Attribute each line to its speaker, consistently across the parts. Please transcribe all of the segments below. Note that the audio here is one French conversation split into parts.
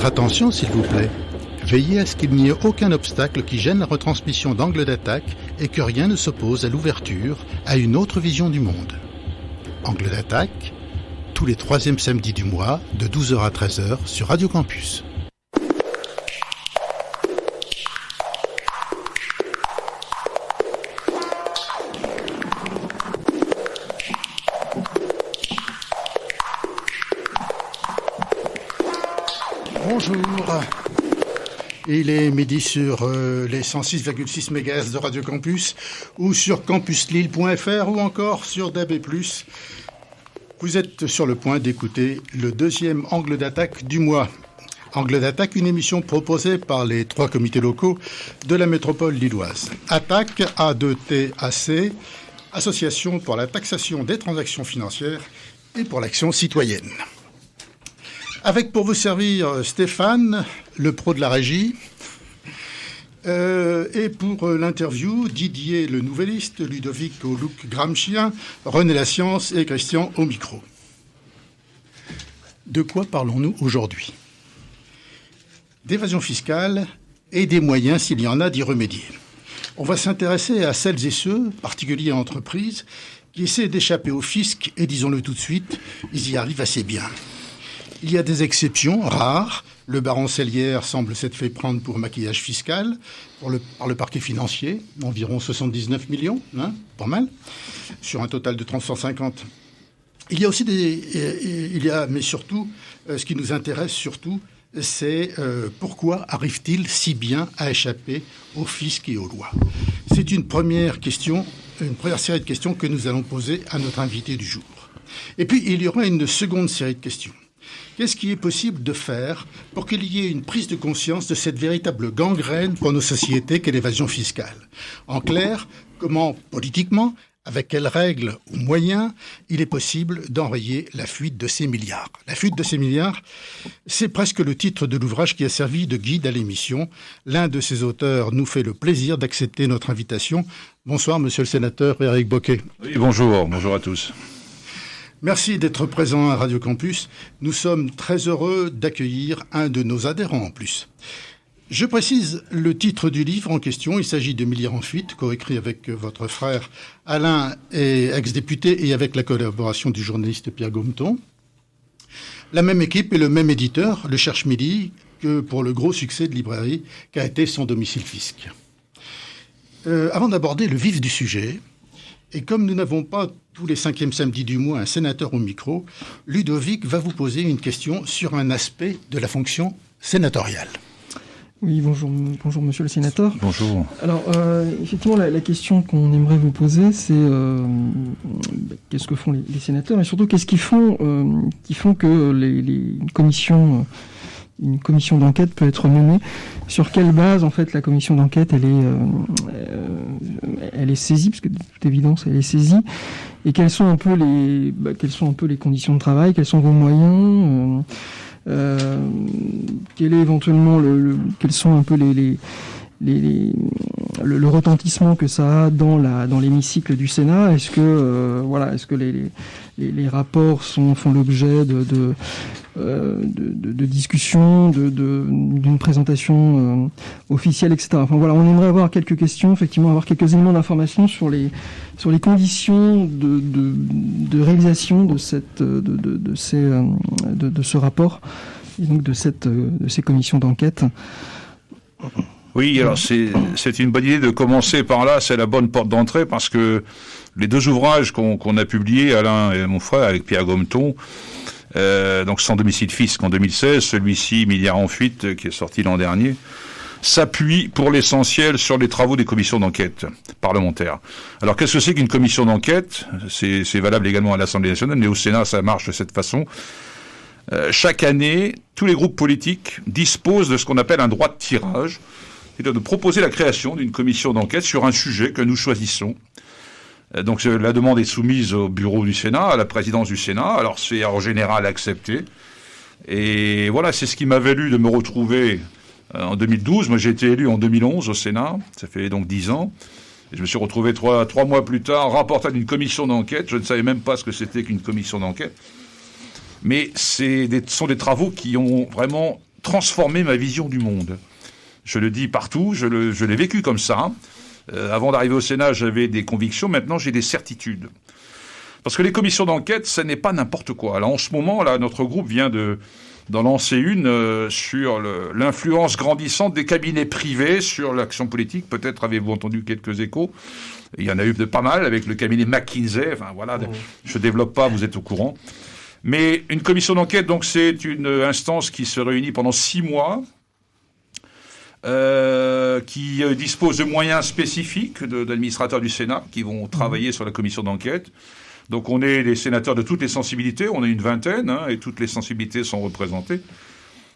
Speaker 1: Votre attention, s'il vous plaît. Veillez à ce qu'il n'y ait aucun obstacle qui gêne la retransmission d'Angle d'attaque et que rien ne s'oppose à l'ouverture à une autre vision du monde. Angle d'attaque, tous les 3e samedis du mois, de 12h à 13h sur Radio Campus. Bonjour. Il est midi sur les 106,6 MHz de Radio Campus ou sur campuslille.fr ou encore sur DAB+. Vous êtes sur le point d'écouter le 2e Angle d'attaque du mois. Angle d'attaque, une émission proposée par les 3 comités locaux de la métropole lilloise. Attaque, A2TAC, Association pour la taxation des transactions financières et pour l'action citoyenne. Avec pour vous servir Stéphane, le pro de la régie, et pour l'interview, Didier le nouvelliste, Ludovic au look gramscien, René la science et Christian au micro. De quoi parlons-nous aujourd'hui ? D'évasion fiscale et des moyens, s'il y en a, d'y remédier. On va s'intéresser à celles et ceux, particuliers entreprises, qui essaient d'échapper au fisc et, disons-le tout de suite, ils y arrivent assez bien. Il y a des exceptions rares. Le baron Sellière semble s'être fait prendre pour maquillage fiscal par le parquet financier, environ 79 millions, pas mal, sur un total de 350. Il y a aussi mais surtout, ce qui nous intéresse surtout, c'est pourquoi arrive-t-il si bien à échapper au fisc et aux lois ? C'est une première série de questions que nous allons poser à notre invité du jour. Et puis, il y aura une seconde série de questions. Qu'est-ce qui est possible de faire pour qu'il y ait une prise de conscience de cette véritable gangrène pour nos sociétés qu'est l'évasion fiscale ? En clair, comment, politiquement, avec quelles règles ou moyens, il est possible d'enrayer la fuite de ces milliards ? La fuite de ces milliards, c'est presque le titre de l'ouvrage qui a servi de guide à l'émission. L'un de ses auteurs nous fait le plaisir d'accepter notre invitation. Bonsoir, monsieur le sénateur Éric Bocquet.
Speaker 2: Oui, bonjour à tous.
Speaker 1: Merci d'être présent à Radio Campus. Nous sommes très heureux d'accueillir un de nos adhérents en plus. Je précise le titre du livre en question. Il s'agit de Milliards en fuite, coécrit avec votre frère Alain, ex-député, et avec la collaboration du journaliste Pierre Gometon. La même équipe et le même éditeur, le Cherche Midi, que pour le gros succès de librairie qu'a été son domicile fisc. Avant d'aborder le vif du sujet, et comme nous n'avons pas tous les 5e samedis du mois un sénateur au micro, Ludovic va vous poser une question sur un aspect de la fonction sénatoriale.
Speaker 3: Oui, bonjour monsieur le sénateur.
Speaker 2: Bonjour.
Speaker 3: Alors, effectivement, la question qu'on aimerait vous poser, c'est qu'est-ce que font les sénateurs, et surtout qu'est-ce qu'ils font que une commission d'enquête peut être menée. Sur quelle base, en fait, la commission d'enquête, elle est saisie, parce que de toute évidence, elle est saisie. Et quelles sont un peu les conditions de travail, quels sont vos moyens, quel est éventuellement quels sont un peu le retentissement que ça a dans l'hémicycle du Sénat. Est-ce que les rapports font l'objet de discussions, d'une présentation officielle, etc. Enfin voilà, on aimerait avoir quelques questions, effectivement, avoir quelques éléments d'information sur les conditions de réalisation de ce rapport et donc de ces commissions d'enquête.
Speaker 2: Oui, alors c'est une bonne idée de commencer par là, c'est la bonne porte d'entrée, parce que les 2 ouvrages qu'on a publiés, Alain et mon frère, avec Pierre Gometon, donc Sans domicile fisc en 2016, celui-ci, Milliards en fuite, qui est sorti l'an dernier, s'appuie pour l'essentiel sur les travaux des commissions d'enquête parlementaires. Alors qu'est-ce que c'est qu'une commission d'enquête ? C'est valable également à l'Assemblée nationale, mais au Sénat ça marche de cette façon. Chaque année, tous les groupes politiques disposent de ce qu'on appelle un droit de tirage, c'est-à-dire de proposer la création d'une commission d'enquête sur un sujet que nous choisissons. Donc la demande est soumise au bureau du Sénat, à la présidence du Sénat, alors c'est en général accepté. Et voilà, c'est ce qui m'a valu de me retrouver en 2012. Moi j'ai été élu en 2011 au Sénat, ça fait donc 10 ans. Et je me suis retrouvé trois mois plus tard rapporteur d'une commission d'enquête. Je ne savais même pas ce que c'était qu'une commission d'enquête. Mais ce sont des travaux qui ont vraiment transformé ma vision du monde. Je le dis partout, je l'ai vécu comme ça. Avant d'arriver au Sénat, j'avais des convictions, maintenant j'ai des certitudes. Parce que les commissions d'enquête, ça n'est pas n'importe quoi. Alors en ce moment, là, notre groupe vient d'en lancer une sur l'influence grandissante des cabinets privés sur l'action politique. Peut-être avez-vous entendu quelques échos. Il y en a eu pas mal avec le cabinet McKinsey. Enfin voilà, je développe pas, vous êtes au courant. Mais une commission d'enquête, donc c'est une instance qui se réunit pendant 6 mois, qui dispose de moyens spécifiques d'administrateurs du Sénat qui vont travailler sur la commission d'enquête. Donc on est des sénateurs de toutes les sensibilités, on est une vingtaine, et toutes les sensibilités sont représentées.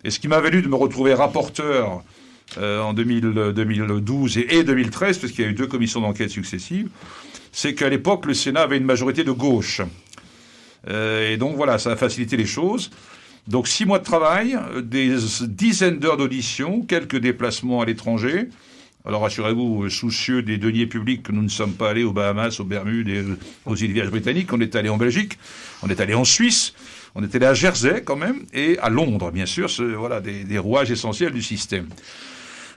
Speaker 2: Et ce qui m'a valu de me retrouver rapporteur en 2012 et 2013, parce qu'il y a eu 2 commissions d'enquête successives, c'est qu'à l'époque, le Sénat avait une majorité de gauche. Et donc voilà, ça a facilité les choses. Donc 6 mois de travail, des dizaines d'heures d'audition, quelques déplacements à l'étranger. Alors rassurez-vous, soucieux des deniers publics, que nous ne sommes pas allés aux Bahamas, aux Bermudes et aux îles Vierges britanniques. On est allé en Belgique, on est allé en Suisse, on est allé à Jersey quand même, et à Londres, bien sûr, voilà, des rouages essentiels du système.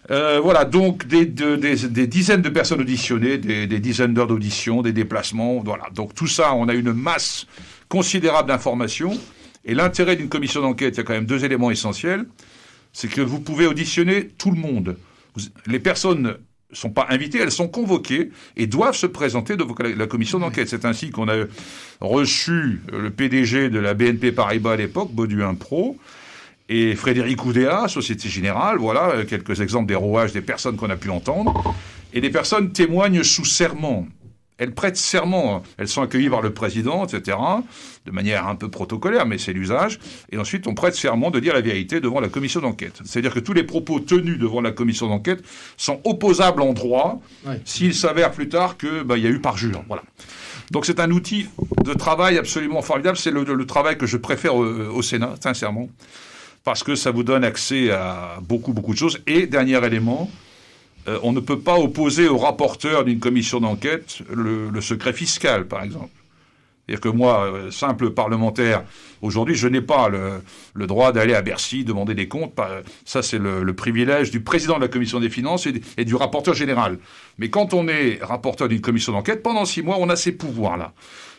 Speaker 2: Voilà, donc des dizaines de personnes auditionnées, des dizaines d'heures d'audition, des déplacements, voilà. Donc tout ça, on a une masse considérable d'informations. Et l'intérêt d'une commission d'enquête, il y a quand même 2 éléments essentiels. C'est que vous pouvez auditionner tout le monde. Les personnes ne sont pas invitées, elles sont convoquées et doivent se présenter devant la commission d'enquête. C'est ainsi qu'on a reçu le PDG de la BNP Paribas à l'époque, Bauduin Pro, et Frédéric Oudéa, Société Générale. Voilà quelques exemples des rouages des personnes qu'on a pu entendre. Et les personnes témoignent sous serment. Elles prêtent serment, elles sont accueillies par le président, etc., de manière un peu protocolaire, mais c'est l'usage. Et ensuite, on prête serment de dire la vérité devant la commission d'enquête. C'est-à-dire que tous les propos tenus devant la commission d'enquête sont opposables en droit, s'il s'avère plus tard que il y a eu parjure. Voilà. Donc c'est un outil de travail absolument formidable. C'est le travail que je préfère au Sénat, sincèrement, parce que ça vous donne accès à beaucoup, beaucoup de choses. Et dernier élément, on ne peut pas opposer au rapporteur d'une commission d'enquête le secret fiscal, par exemple. C'est-à-dire que moi, simple parlementaire, aujourd'hui, je n'ai pas le droit d'aller à Bercy demander des comptes. Ça, c'est le privilège du président de la commission des finances et du rapporteur général. Mais quand on est rapporteur d'une commission d'enquête, pendant 6 mois, on a ces pouvoirs-là.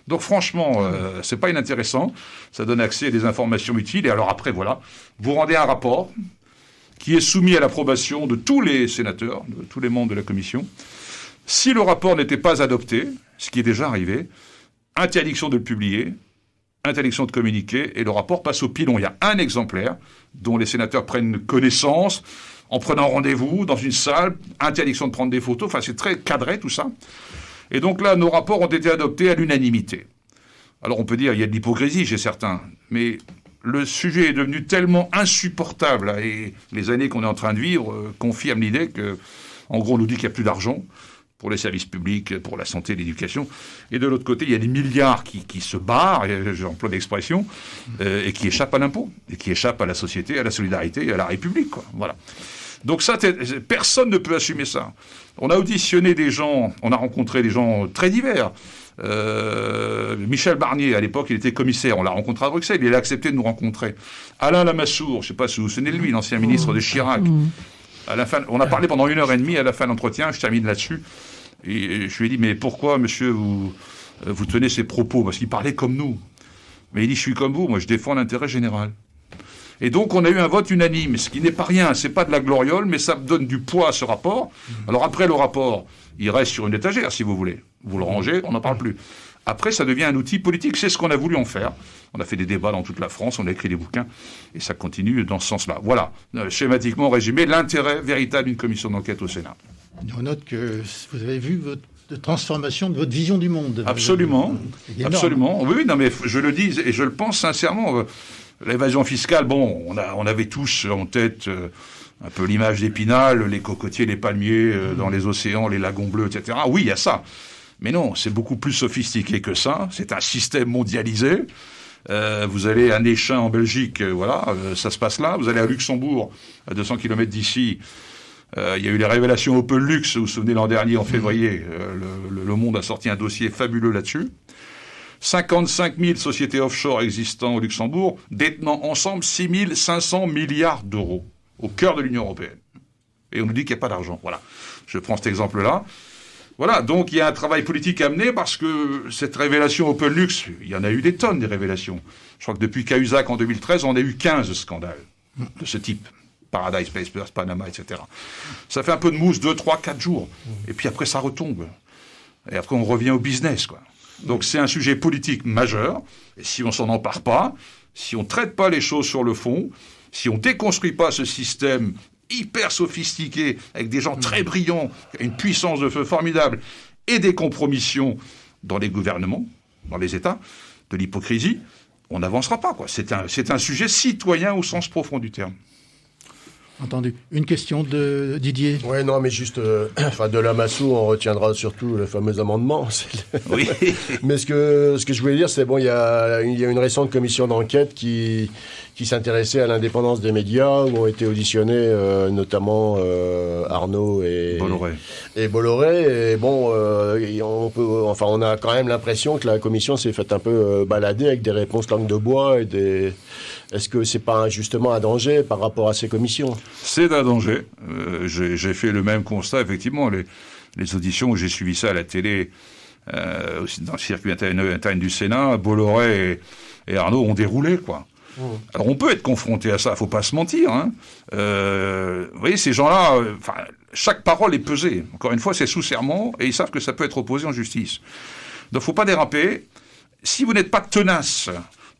Speaker 2: Donc franchement, c'est pas inintéressant. Ça donne accès à des informations utiles. Et alors après, voilà, vous rendez un rapport qui est soumis à l'approbation de tous les sénateurs, de tous les membres de la commission. Si le rapport n'était pas adopté, ce qui est déjà arrivé, interdiction de le publier, interdiction de communiquer, et le rapport passe au pilon. Il y a un exemplaire dont les sénateurs prennent connaissance en prenant rendez-vous dans une salle, interdiction de prendre des photos, enfin c'est très cadré tout ça. Et donc là, nos rapports ont été adoptés à l'unanimité. Alors on peut dire, il y a de l'hypocrisie chez certains, mais le sujet est devenu tellement insupportable, et les années qu'on est en train de vivre confirment l'idée que, en gros, on nous dit qu'il n'y a plus d'argent pour les services publics, pour la santé et l'éducation. Et de l'autre côté, il y a des milliards qui se barrent, j'emploie l'expression, et qui échappent à l'impôt, et qui échappent à la société, à la solidarité et à la République, quoi. Voilà. Donc ça, personne ne peut assumer ça. On a auditionné des gens, on a rencontré des gens très divers. Michel Barnier, à l'époque, il était commissaire. On l'a rencontré à Bruxelles. Il a accepté de nous rencontrer. Alain Lamassoure, je ne sais pas si vous vous souvenez de lui, l'ancien ministre de Chirac. À la fin, on a parlé pendant 1h30. À la fin de l'entretien, je termine là-dessus. Et je lui ai dit, mais pourquoi, monsieur, vous tenez ces propos? Parce qu'il parlait comme nous. Mais il dit, je suis comme vous. Moi, je défends l'intérêt général. Et donc, on a eu un vote unanime, ce qui n'est pas rien. C'est pas de la gloriole, mais ça donne du poids à ce rapport. Alors après, le rapport, il reste sur une étagère, si vous voulez. Vous le rangez, on n'en parle plus. Après, ça devient un outil politique. C'est ce qu'on a voulu en faire. On a fait des débats dans toute la France, on a écrit des bouquins, et ça continue dans ce sens-là. Voilà, schématiquement résumé, l'intérêt véritable d'une commission d'enquête au Sénat.
Speaker 1: On note que vous avez vu votre transformation de votre vision du monde.
Speaker 2: Absolument, absolument. Oui, non, mais je le dis et je le pense sincèrement. L'évasion fiscale, bon, on avait tous en tête un peu l'image d'Épinal, les cocotiers, les palmiers dans les océans, les lagons bleus, etc. Oui, il y a ça. Mais non, c'est beaucoup plus sophistiqué que ça. C'est un système mondialisé. Vous allez à Néchin en Belgique, voilà, ça se passe là. Vous allez à Luxembourg, à 200 km d'ici. Il y a eu les révélations Opel Lux, vous vous souvenez l'an dernier, en février. Le Monde a sorti un dossier fabuleux là-dessus. 55 000 sociétés offshore existant au Luxembourg, détenant ensemble 6 500 milliards d'euros au cœur de l'Union européenne. Et on nous dit qu'il n'y a pas d'argent. Voilà. Je prends cet exemple-là. Voilà, donc il y a un travail politique à mener parce que cette révélation OpenLux, il y en a eu des tonnes, des révélations. Je crois que depuis Cahuzac en 2013, on a eu 15 scandales de ce type. Paradise Papers, Panama, etc. Ça fait un peu de mousse, 2, 3, 4 jours. Et puis après, ça retombe. Et après, on revient au business, quoi. Donc c'est un sujet politique majeur. Et si on s'en empare pas, si on traite pas les choses sur le fond, si on déconstruit pas ce système hyper sophistiqué, avec des gens très brillants, une puissance de feu formidable, et des compromissions dans les gouvernements, dans les États, de l'hypocrisie, on n'avancera pas, quoi. C'est un sujet citoyen au sens profond du terme.
Speaker 1: Entendu. Une question de Didier.
Speaker 4: Oui, non, mais juste, de Lamassoure, on retiendra surtout le fameux amendement.
Speaker 2: Oui.
Speaker 4: Mais ce que je voulais dire, c'est bon, il y a une récente commission d'enquête qui s'intéressait à l'indépendance des médias, où ont été auditionnés notamment Arnaud et Bolloré. Et bon, on a quand même l'impression que la commission s'est faite un peu balader avec des réponses langue de bois et Est-ce que c'est pas justement un danger par rapport à ces commissions ?
Speaker 2: C'est un danger. J'ai fait le même constat, effectivement. Les auditions où j'ai suivi ça à la télé, aussi dans le circuit interne du Sénat, Bolloré et Arnaud ont déroulé, quoi. Alors on peut être confronté à ça, faut pas se mentir. Hein. Vous voyez, ces gens-là, chaque parole est pesée. Encore une fois, c'est sous serment et ils savent que ça peut être opposé en justice. Donc faut pas déraper. Si vous n'êtes pas tenace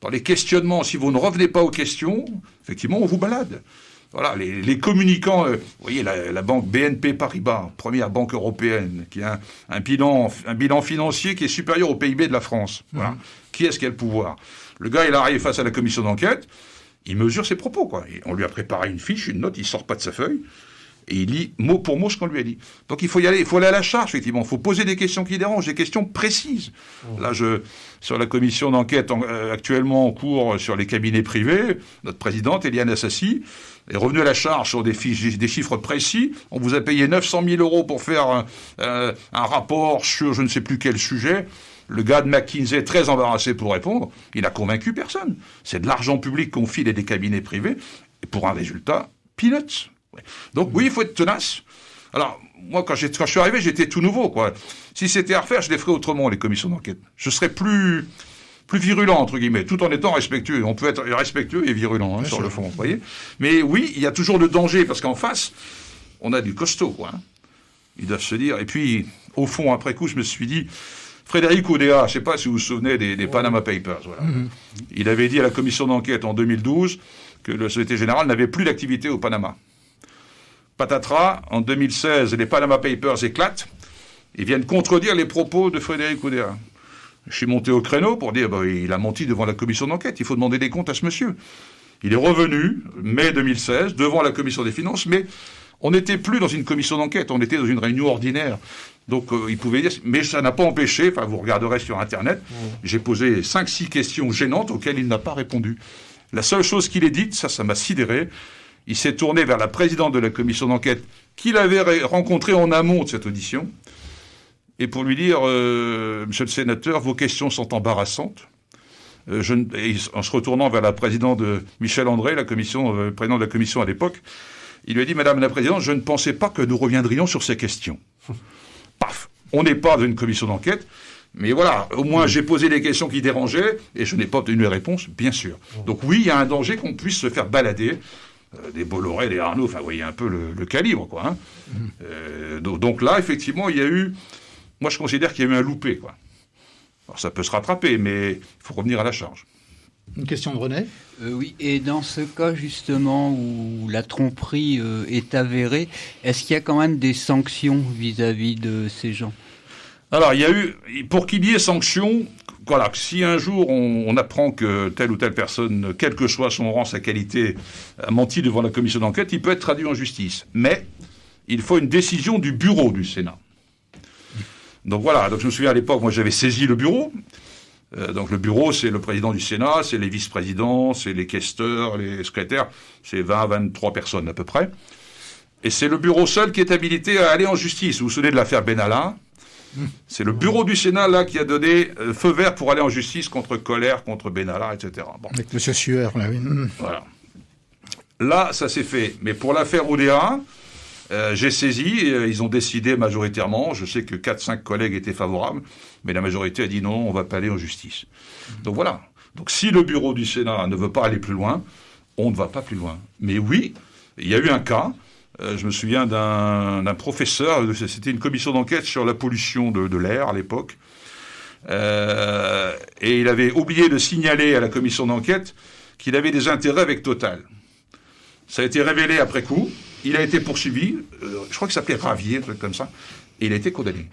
Speaker 2: dans les questionnements, si vous ne revenez pas aux questions, effectivement, on vous balade. Voilà, les communicants, vous voyez, la banque BNP Paribas, première banque européenne, qui a un bilan financier qui est supérieur au PIB de la France. Voilà. Qui est-ce qui a le pouvoir ? Le gars, il arrive face à la commission d'enquête, il mesure ses propos, quoi. Et on lui a préparé une fiche, une note, il sort pas de sa feuille, et il lit mot pour mot ce qu'on lui a dit. Donc il faut aller à la charge, effectivement. Il faut poser des questions qui dérangent, des questions précises. Là, sur la commission d'enquête actuellement en cours sur les cabinets privés, notre présidente, Eliane Assassi, est revenue à la charge sur des chiffres précis. On vous a payé 900 000 euros pour faire un rapport sur je ne sais plus quel sujet. Le gars de McKinsey, très embarrassé pour répondre, il n'a convaincu personne. C'est de l'argent public qu'on file à des cabinets privés, et pour un résultat, peanuts. Donc oui, il faut être tenace. Alors, moi, quand je suis arrivé, j'étais tout nouveau, quoi. Si c'était à refaire, je les ferais autrement, les commissions d'enquête. Je serais plus virulent, entre guillemets, tout en étant respectueux. On peut être respectueux et virulent, sur le fond, vous voyez. Mais oui, il y a toujours le danger, parce qu'en face, on a du costaud, quoi. Ils doivent se dire... Et puis, au fond, après coup, je me suis dit... Frédéric Oudéa, je ne sais pas si vous vous souvenez des Panama Papers. Voilà. Il avait dit à la commission d'enquête en 2012 que la Société Générale n'avait plus d'activité au Panama. Patatras, en 2016, les Panama Papers éclatent. Ils viennent contredire les propos de Frédéric Oudéa. Je suis monté au créneau pour dire il a menti devant la commission d'enquête. Il faut demander des comptes à ce monsieur. Il est revenu, mai 2016, devant la commission des finances, mais on n'était plus dans une commission d'enquête, on était dans une réunion ordinaire. Donc, il pouvait dire... Mais ça n'a pas empêché, vous regarderez sur Internet, j'ai posé 5-6 questions gênantes auxquelles il n'a pas répondu. La seule chose qu'il ait dite, ça m'a sidéré, il s'est tourné vers la présidente de la commission d'enquête qu'il avait rencontrée en amont de cette audition, et pour lui dire, monsieur le sénateur, vos questions sont embarrassantes. Et en se retournant vers la présidente de Michel André, président de la commission à l'époque, il lui a dit, Madame la Présidente, je ne pensais pas que nous reviendrions sur ces questions. Paf, on n'est pas dans une commission d'enquête, mais voilà, au moins j'ai posé des questions qui dérangeaient, et je n'ai pas obtenu les réponses, bien sûr. Donc oui, il y a un danger qu'on puisse se faire balader, des Bolloré, des Arnaud, vous voyez un peu le calibre, quoi. Hein. Donc là, effectivement, il y a eu, moi je considère qu'il y a eu un loupé, quoi. Alors ça peut se rattraper, mais il faut revenir à la charge.
Speaker 1: Une question de René ?
Speaker 5: Oui, et dans ce cas justement où la tromperie est avérée, est-ce qu'il y a quand même des sanctions vis-à-vis de ces gens ?
Speaker 2: Alors, il y a eu, pour qu'il y ait sanctions, voilà, si un jour on apprend que telle ou telle personne, quel que soit son rang, sa qualité, a menti devant la commission d'enquête, il peut être traduit en justice. Mais il faut une décision du bureau du Sénat. Donc voilà, donc je me souviens à l'époque, moi j'avais saisi le bureau. Donc le bureau, c'est le président du Sénat, c'est les vice-présidents, c'est les questeurs, les secrétaires, c'est 20-23 personnes à peu près. Et c'est le bureau seul qui est habilité à aller en justice. Vous vous souvenez de l'affaire Benalla ? C'est le bureau du Sénat, là, qui a donné feu vert pour aller en justice contre Colère, contre Benalla, etc. Bon.
Speaker 1: Avec M. Sueur, là, oui.
Speaker 2: Voilà. Là, ça s'est fait. Mais pour l'affaire Oudéa, j'ai saisi, ils ont décidé majoritairement, je sais que 4-5 collègues étaient favorables, mais la majorité a dit non, on ne va pas aller en justice. Donc voilà. Donc si le bureau du Sénat ne veut pas aller plus loin, on ne va pas plus loin. Mais oui, il y a eu un cas, je me souviens d'un professeur, c'était une commission d'enquête sur la pollution de l'air à l'époque, et il avait oublié de signaler à la commission d'enquête qu'il avait des intérêts avec Total. Ça a été révélé après coup. Il a été poursuivi, je crois que ça s'appelait Ravier, un truc comme ça, et il a été condamné.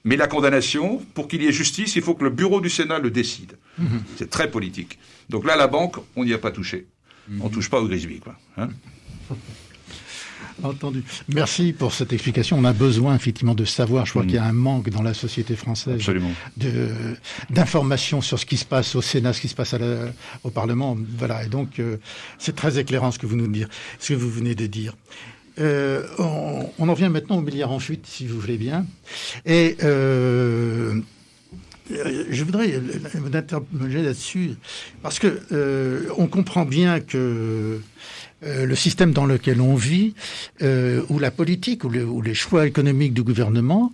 Speaker 2: Mais la condamnation, pour qu'il y ait justice, il faut que le bureau du Sénat le décide. C'est très politique. Donc là, la banque, on n'y a pas touché. On ne touche pas au Grisby, quoi. Hein.
Speaker 1: Entendu. Merci pour cette explication. On a besoin effectivement de savoir. Je crois qu'il y a un manque dans la société française d'informations sur ce qui se passe au Sénat, ce qui se passe au Parlement. Voilà. Et donc, c'est très éclairant ce que vous venez de dire. On en vient maintenant au milliard en fuite, si vous voulez bien. Et je voudrais vous interroger là-dessus, parce que on comprend bien que le système dans lequel on vit, où la politique, où les choix économiques du gouvernement,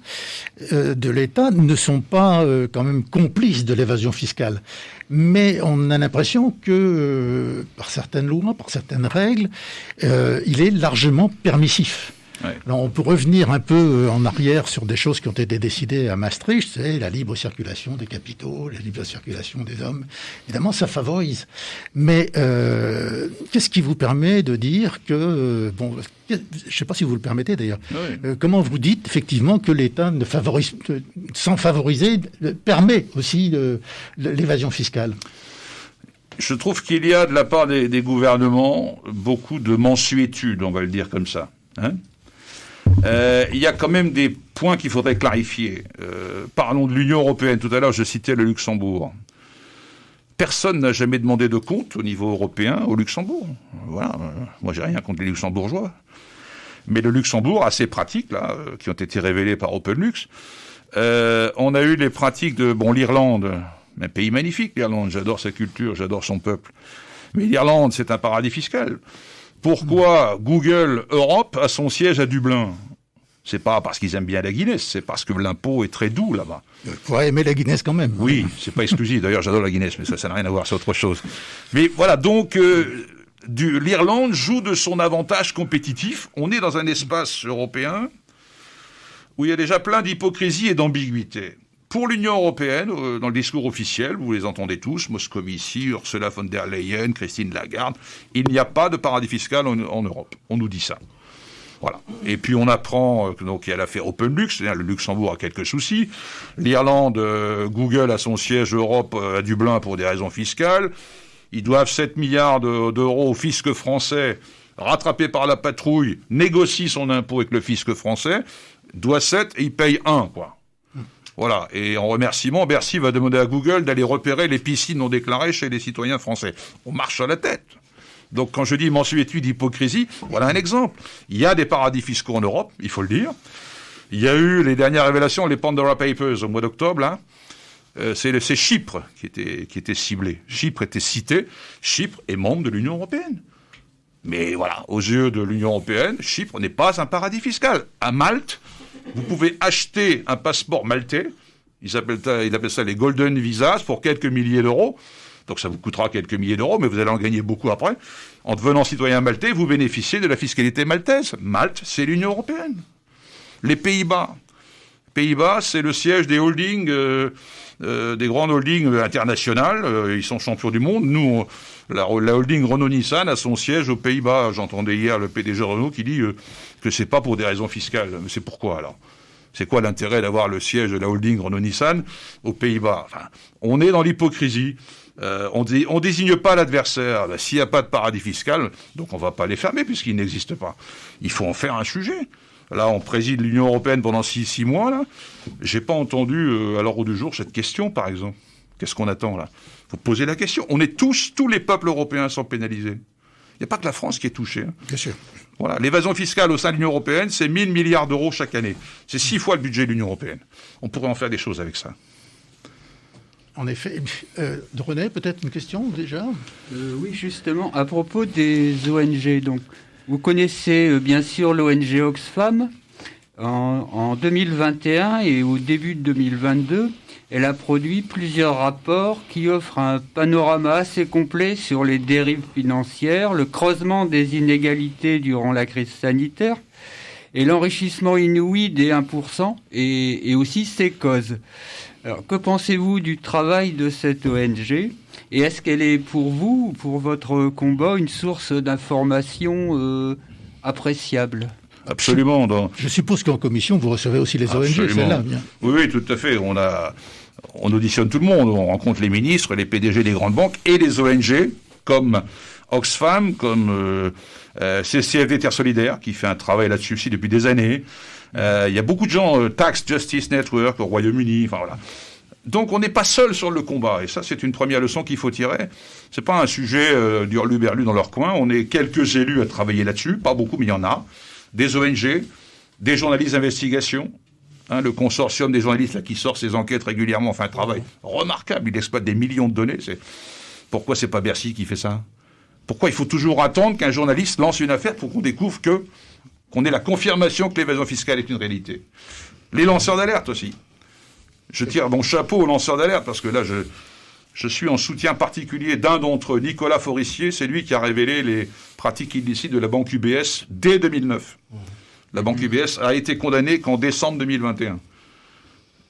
Speaker 1: de l'État, ne sont pas quand même complices de l'évasion fiscale. Mais on a l'impression que, par certaines lois, par certaines règles, il est largement permissif.
Speaker 2: Ouais.
Speaker 1: Alors on peut revenir un peu en arrière sur des choses qui ont été décidées à Maastricht, c'est la libre circulation des capitaux, la libre circulation des hommes. Évidemment, ça favorise. Mais qu'est-ce qui vous permet de dire que... bon, je ne sais pas si vous le permettez d'ailleurs.
Speaker 2: Oui.
Speaker 1: Comment vous dites effectivement que l'État, sans favoriser, permet aussi l'évasion fiscale ?
Speaker 2: Je trouve qu'il y a de la part des gouvernements beaucoup de mansuétude, on va le dire comme ça. Hein. Il y a quand même des points qu'il faudrait clarifier. Parlons de l'Union européenne. Tout à l'heure, je citais le Luxembourg. Personne n'a jamais demandé de compte au niveau européen au Luxembourg. Voilà. Moi, j'ai rien contre les Luxembourgeois. Mais le Luxembourg a ses pratiques, là, qui ont été révélées par OpenLux. On a eu les pratiques de l'Irlande. Un pays magnifique, l'Irlande. J'adore sa culture, j'adore son peuple. Mais l'Irlande, c'est un paradis fiscal. Pourquoi Google Europe a son siège à Dublin ? C'est pas parce qu'ils aiment bien la Guinness, c'est parce que l'impôt est très doux là-bas.
Speaker 1: Il faudrait aimer la Guinness quand même.
Speaker 2: Oui, c'est pas exclusif. D'ailleurs, j'adore la Guinness, mais ça n'a rien à voir, c'est autre chose. Mais voilà, donc l'Irlande joue de son avantage compétitif. On est dans un espace européen où il y a déjà plein d'hypocrisie et d'ambiguïté. Pour l'Union européenne, dans le discours officiel, vous les entendez tous, Moscovici, Ursula von der Leyen, Christine Lagarde, il n'y a pas de paradis fiscal en Europe. On nous dit ça. Voilà. Et puis on apprend donc il y a l'affaire OpenLux, c'est-à-dire le Luxembourg a quelques soucis. L'Irlande, Google a son siège Europe à Dublin pour des raisons fiscales. Ils doivent 7 milliards d'euros au fisc français, rattrapé par la patrouille, négocie son impôt avec le fisc français, doit 7 et il paye 1, quoi. Voilà. Et en remerciement, Bercy va demander à Google d'aller repérer les piscines non déclarées chez les citoyens français. On marche sur la tête. Donc quand je dis mansuétude d'hypocrisie, voilà un exemple. Il y a des paradis fiscaux en Europe, il faut le dire. Il y a eu les dernières révélations, les Pandora Papers au mois d'octobre, là. C'est Chypre qui était ciblé. Chypre était cité. Chypre est membre de l'Union européenne. Mais voilà, aux yeux de l'Union européenne, Chypre n'est pas un paradis fiscal. À Malte, vous pouvez acheter un passeport maltais. Ils appellent ça les Golden Visas pour quelques milliers d'euros. Donc ça vous coûtera quelques milliers d'euros, mais vous allez en gagner beaucoup après. En devenant citoyen maltais, vous bénéficiez de la fiscalité maltaise. Malte, c'est l'Union européenne. Les Pays-Bas. Pays-Bas, c'est le siège des holdings, des grandes holdings internationales. Ils sont champions du monde. Nous, la holding Renault-Nissan a son siège aux Pays-Bas. J'entendais hier le PDG Renault qui dit que c'est pas pour des raisons fiscales. Mais c'est pourquoi alors ? C'est quoi l'intérêt d'avoir le siège de la holding Renault-Nissan aux Pays-Bas ? Enfin, on est dans l'hypocrisie. On désigne pas l'adversaire. Ben, s'il n'y a pas de paradis fiscal, donc on va pas les fermer puisqu'ils n'existent pas. Il faut en faire un sujet. Là, on préside l'Union européenne pendant 6 mois. Là, j'ai pas entendu à l'ordre du jour cette question, par exemple. Qu'est-ce qu'on attend là ? Faut poser la question. On est tous les peuples européens sont pénalisés. Il n'y a pas que la France qui est touchée.
Speaker 1: Bien sûr.
Speaker 2: Voilà. L'évasion fiscale au sein de l'Union européenne, c'est 1 000 milliards d'euros chaque année. C'est 6 fois le budget de l'Union européenne. On pourrait en faire des choses avec ça.
Speaker 1: En effet. René, peut-être une question déjà ?
Speaker 5: Oui, justement, à propos des ONG. Donc, vous connaissez bien sûr l'ONG Oxfam. En 2021 et au début de 2022, elle a produit plusieurs rapports qui offrent un panorama assez complet sur les dérives financières, le creusement des inégalités durant la crise sanitaire et l'enrichissement inouï des 1% et aussi ses causes. Alors, que pensez-vous du travail de cette ONG ? Et est-ce qu'elle est pour vous, pour votre combat, une source d'information appréciable ?
Speaker 2: Absolument.
Speaker 1: Je suppose qu'en commission, vous recevez aussi les ONG, celle-là, bien.
Speaker 2: Oui, tout à fait. On auditionne tout le monde. On rencontre les ministres, les PDG des grandes banques et les ONG, comme Oxfam, comme CCFD Terre Solidaire, qui fait un travail là-dessus aussi depuis des années. Il y a beaucoup de gens, Tax Justice Network au Royaume-Uni, enfin voilà. Donc on n'est pas seul sur le combat, et ça c'est une première leçon qu'il faut tirer. C'est pas un sujet d'hurluberlu dans leur coin. On est quelques élus à travailler là-dessus, pas beaucoup, mais il y en a. Des ONG, des journalistes d'investigation, le consortium des journalistes là, qui sort ses enquêtes régulièrement, fait un travail remarquable, il exploite des millions de données. Pourquoi c'est pas Bercy qui fait ça ? Pourquoi il faut toujours attendre qu'un journaliste lance une affaire pour qu'on découvre qu'on ait la confirmation que l'évasion fiscale est une réalité ? Les lanceurs d'alerte aussi. Je tire mon chapeau aux lanceurs d'alerte, parce que là, je suis en soutien particulier d'un d'entre eux, Nicolas Forissier, c'est lui qui a révélé les pratiques illicites de la banque UBS dès 2009. La banque UBS a été condamnée qu'en décembre 2021.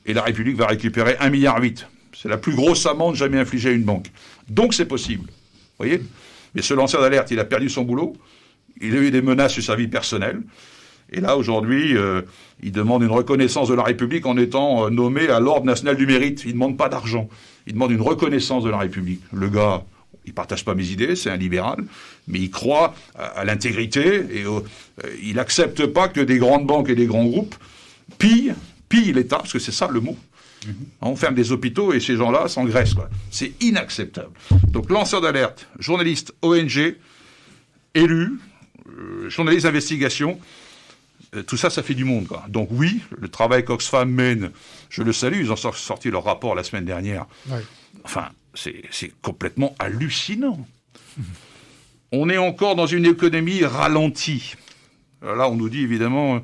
Speaker 2: Et la République va récupérer 1,8 milliard. C'est la plus grosse amende jamais infligée à une banque. Donc c'est possible. Vous voyez ? Mais ce lanceur d'alerte, il a perdu son boulot, il a eu des menaces sur sa vie personnelle, et là, aujourd'hui, il demande une reconnaissance de la République en étant nommé à l'Ordre national du mérite. Il ne demande pas d'argent. Il demande une reconnaissance de la République. Le gars, il ne partage pas mes idées, c'est un libéral, mais il croit à l'intégrité et il n'accepte pas que des grandes banques et des grands groupes pillent l'État, parce que c'est ça le mot. On ferme des hôpitaux et ces gens-là s'engraissent, quoi. C'est inacceptable. Donc, lanceurs d'alerte, journalistes, ONG, élus, journalistes d'investigation, tout ça, ça fait du monde, quoi. Donc oui, le travail qu'Oxfam mène, je le salue, ils ont sorti leur rapport la semaine dernière. Ouais. Enfin, c'est complètement hallucinant. On est encore dans une économie ralentie. Alors là, on nous dit évidemment,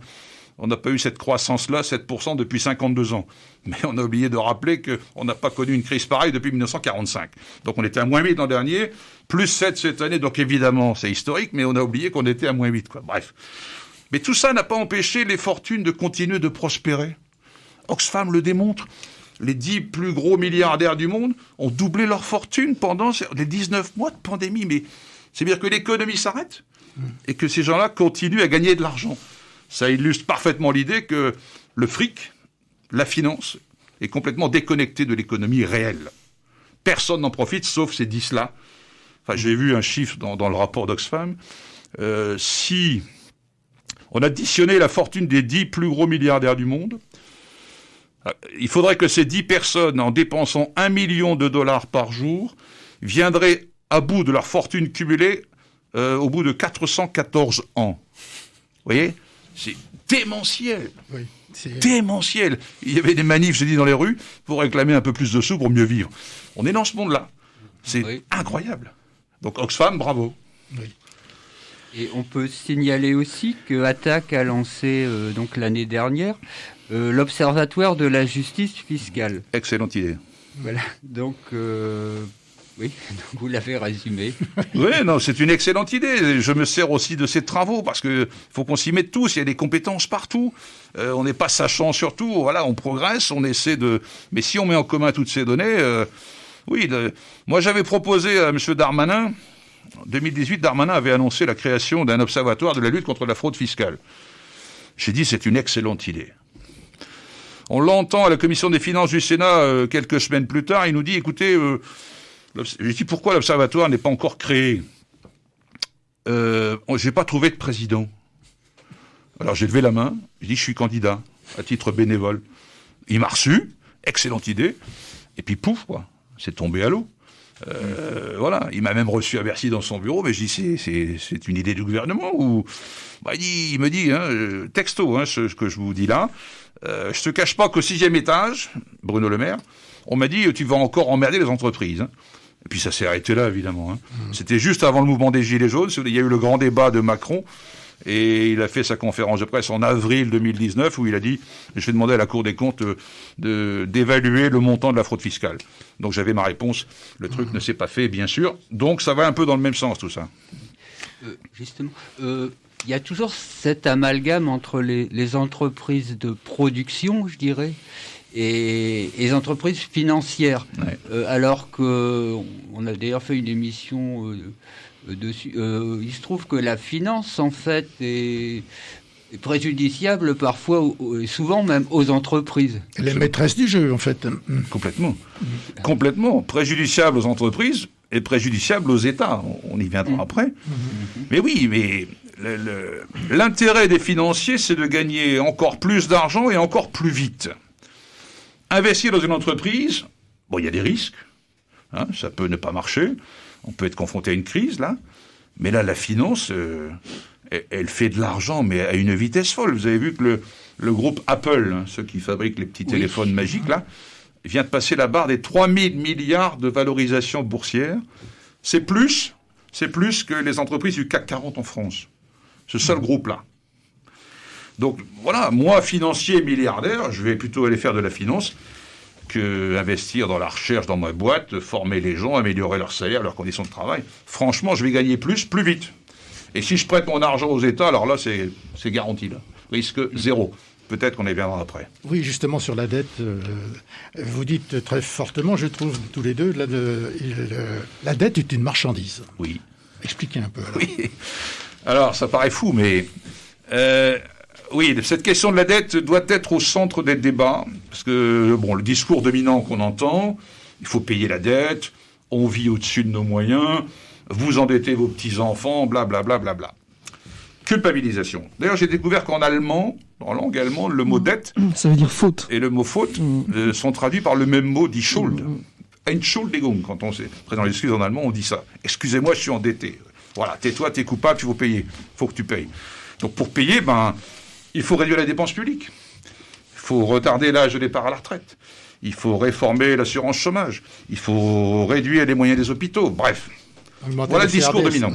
Speaker 2: on n'a pas eu cette croissance-là, 7% depuis 52 ans. Mais on a oublié de rappeler qu'on n'a pas connu une crise pareille depuis 1945. Donc on était à -8 l'an dernier, plus 7 cette année, donc évidemment c'est historique, mais on a oublié qu'on était à -8, quoi. Bref. Mais tout ça n'a pas empêché les fortunes de continuer de prospérer. Oxfam le démontre. Les 10 plus gros milliardaires du monde ont doublé leur fortune pendant les 19 mois de pandémie. Mais c'est-à-dire que l'économie s'arrête et que ces gens-là continuent à gagner de l'argent. Ça illustre parfaitement l'idée que le fric, la finance, est complètement déconnecté de l'économie réelle. Personne n'en profite, sauf ces 10-là. Enfin, j'ai vu un chiffre dans le rapport d'Oxfam. Si on additionnait la fortune des 10 plus gros milliardaires du monde, il faudrait que ces 10 personnes, en dépensant $1 million par jour, viendraient à bout de leur fortune cumulée au bout de 414 ans. Vous voyez ? C'est démentiel. Oui, démentiel. Il y avait des manifs, je dis, dans les rues pour réclamer un peu plus de sous pour mieux vivre. On est dans ce monde-là. C'est incroyable. Donc Oxfam, bravo. Oui.
Speaker 5: Et on peut signaler aussi que Attac a lancé donc l'année dernière l'Observatoire de la justice fiscale.
Speaker 2: Excellente idée.
Speaker 5: Voilà. Donc oui, donc vous l'avez résumé.
Speaker 2: Oui, non, c'est une excellente idée. Je me sers aussi de ces travaux parce que faut qu'on s'y mette tous. Il y a des compétences partout. On n'est pas sachant sur tout. Voilà, on progresse, on essaie de. Mais si on met en commun toutes ces données, oui. Moi, j'avais proposé à M. Darmanin. En 2018, Darmanin avait annoncé la création d'un observatoire de la lutte contre la fraude fiscale. J'ai dit, c'est une excellente idée. On l'entend à la commission des finances du Sénat quelques semaines plus tard. Il nous dit, écoutez, j'ai dit, pourquoi l'observatoire n'est pas encore créé ? J'ai pas trouvé de président. Alors j'ai levé la main, j'ai dit, je suis candidat, à titre bénévole. Il m'a reçu, excellente idée. Et puis pouf, quoi, c'est tombé à l'eau. Voilà, il m'a même reçu à Bercy dans son bureau, mais je dis c'est une idée du gouvernement ou il me dit texto ce que je vous dis là, je te cache pas qu'au 6e étage, Bruno Le Maire, on m'a dit tu vas encore emmerder les entreprises. Et puis ça s'est arrêté là évidemment. C'était juste avant le mouvement des Gilets jaunes, il y a eu le grand débat de Macron. Et il a fait sa conférence de presse en avril 2019 où il a dit « Je vais demander à la Cour des comptes d'évaluer le montant de la fraude fiscale ». Donc j'avais ma réponse. Le truc ne s'est pas fait, bien sûr. Donc ça va un peu dans le même sens, tout ça.
Speaker 5: Justement, il y a toujours cet amalgame entre les entreprises de production, je dirais, et les entreprises financières. Ouais. Alors qu'on a d'ailleurs fait une émission... dessus. Il se trouve que la finance, en fait, est préjudiciable parfois, et souvent même aux entreprises.
Speaker 1: Elle est maîtresse du jeu, en fait.
Speaker 2: Complètement. Complètement. Préjudiciable aux entreprises et préjudiciable aux États. On y viendra après. Mais oui, mais l'intérêt des financiers, c'est de gagner encore plus d'argent et encore plus vite. Investir dans une entreprise, il y a des risques. Ça peut ne pas marcher. On peut être confronté à une crise, là. Mais là, la finance, elle fait de l'argent, mais à une vitesse folle. Vous avez vu que le groupe Apple, ceux qui fabriquent les petits téléphones magiques, là, vient de passer la barre des 3 000 milliards de valorisation boursière. C'est plus que les entreprises du CAC 40 en France. Ce seul groupe-là. Donc, voilà, moi, financier milliardaire, je vais plutôt aller faire de la finance que investir dans la recherche dans ma boîte, former les gens, améliorer leur salaire, leurs conditions de travail. Franchement, je vais gagner plus vite. Et si je prête mon argent aux États, alors là, c'est garanti. Là. Risque zéro. Peut-être qu'on y viendra après.
Speaker 1: Oui, justement, sur la dette, vous dites très fortement, je trouve, tous les deux, la dette est une marchandise.
Speaker 2: Oui.
Speaker 1: Expliquez un peu. Alors.
Speaker 2: Oui. Alors, ça paraît fou, mais... oui, cette question de la dette doit être au centre des débats, parce que, le discours dominant qu'on entend, il faut payer la dette, on vit au-dessus de nos moyens, vous endettez vos petits-enfants, blablabla. Bla, bla, bla. Culpabilisation. D'ailleurs, j'ai découvert qu'en allemand, en langue allemande, le mot dette...
Speaker 3: Ça veut dire faute.
Speaker 2: Et le mot faute sont traduits par le même mot, dit Schuld. Entschuldigung, quand on présente l'excuse en allemand, on dit ça. Excusez-moi, je suis endetté. Voilà, tais-toi, t'es coupable, il faut payer. Il faut que tu payes. Donc pour payer, il faut réduire la dépense publique. Il faut retarder l'âge de départ à la retraite. Il faut réformer l'assurance chômage. Il faut réduire les moyens des hôpitaux. Bref. Voilà le discours dominant.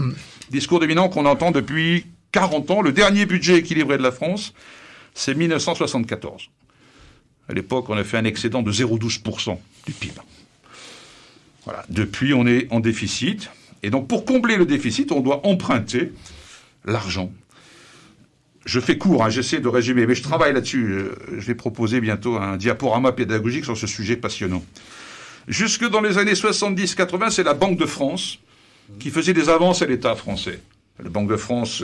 Speaker 2: Discours dominant qu'on entend depuis 40 ans. Le dernier budget équilibré de la France, c'est 1974. À l'époque, on a fait un excédent de 0,12% du PIB. Voilà. Depuis, on est en déficit. Et donc, pour combler le déficit, on doit emprunter l'argent. Je fais court, j'essaie de résumer, mais je travaille là-dessus. Je vais proposer bientôt un diaporama pédagogique sur ce sujet passionnant. Jusque dans les années 70-80, c'est la Banque de France qui faisait des avances à l'État français. La Banque de France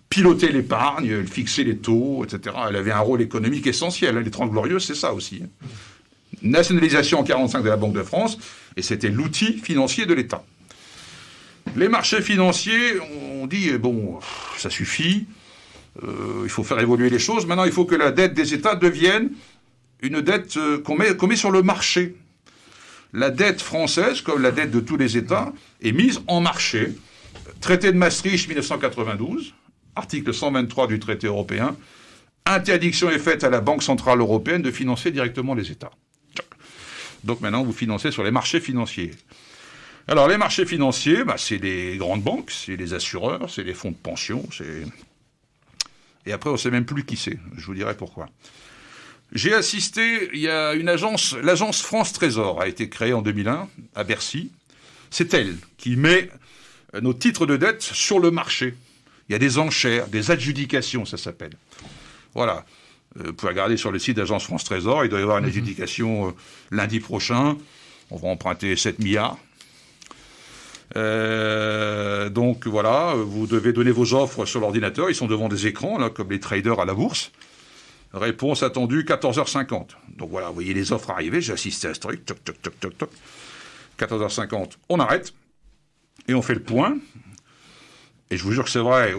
Speaker 2: pilotait l'épargne, elle fixait les taux, etc. Elle avait un rôle économique essentiel. Les 30 Glorieuses, c'est ça aussi. Nationalisation en 1945 de la Banque de France, et c'était l'outil financier de l'État. Les marchés financiers, on dit, ça suffit. Il faut faire évoluer les choses. Maintenant, il faut que la dette des États devienne une dette qu'on met sur le marché. La dette française, comme la dette de tous les États, est mise en marché. Traité de Maastricht 1992, article 123 du traité européen. Interdiction est faite à la Banque centrale européenne de financer directement les États. Donc maintenant, vous financez sur les marchés financiers. Alors, les marchés financiers, c'est les grandes banques, c'est les assureurs, c'est les fonds de pension, Et après, on ne sait même plus qui c'est. Je vous dirai pourquoi. J'ai assisté, il y a une agence, l'agence France Trésor a été créée en 2001 à Bercy. C'est elle qui met nos titres de dette sur le marché. Il y a des enchères, des adjudications, ça s'appelle. Voilà. Vous pouvez regarder sur le site d'Agence France Trésor, il doit y avoir une adjudication lundi prochain. On va emprunter 7 milliards. Donc voilà, vous devez donner vos offres sur l'ordinateur, ils sont devant des écrans, là, comme les traders à la bourse. Réponse attendue 14h50. Donc voilà, vous voyez les offres arriver, j'ai assisté à ce truc, toc, toc, toc, toc, toc. 14h50, on arrête, et on fait le point. Et je vous jure que c'est vrai,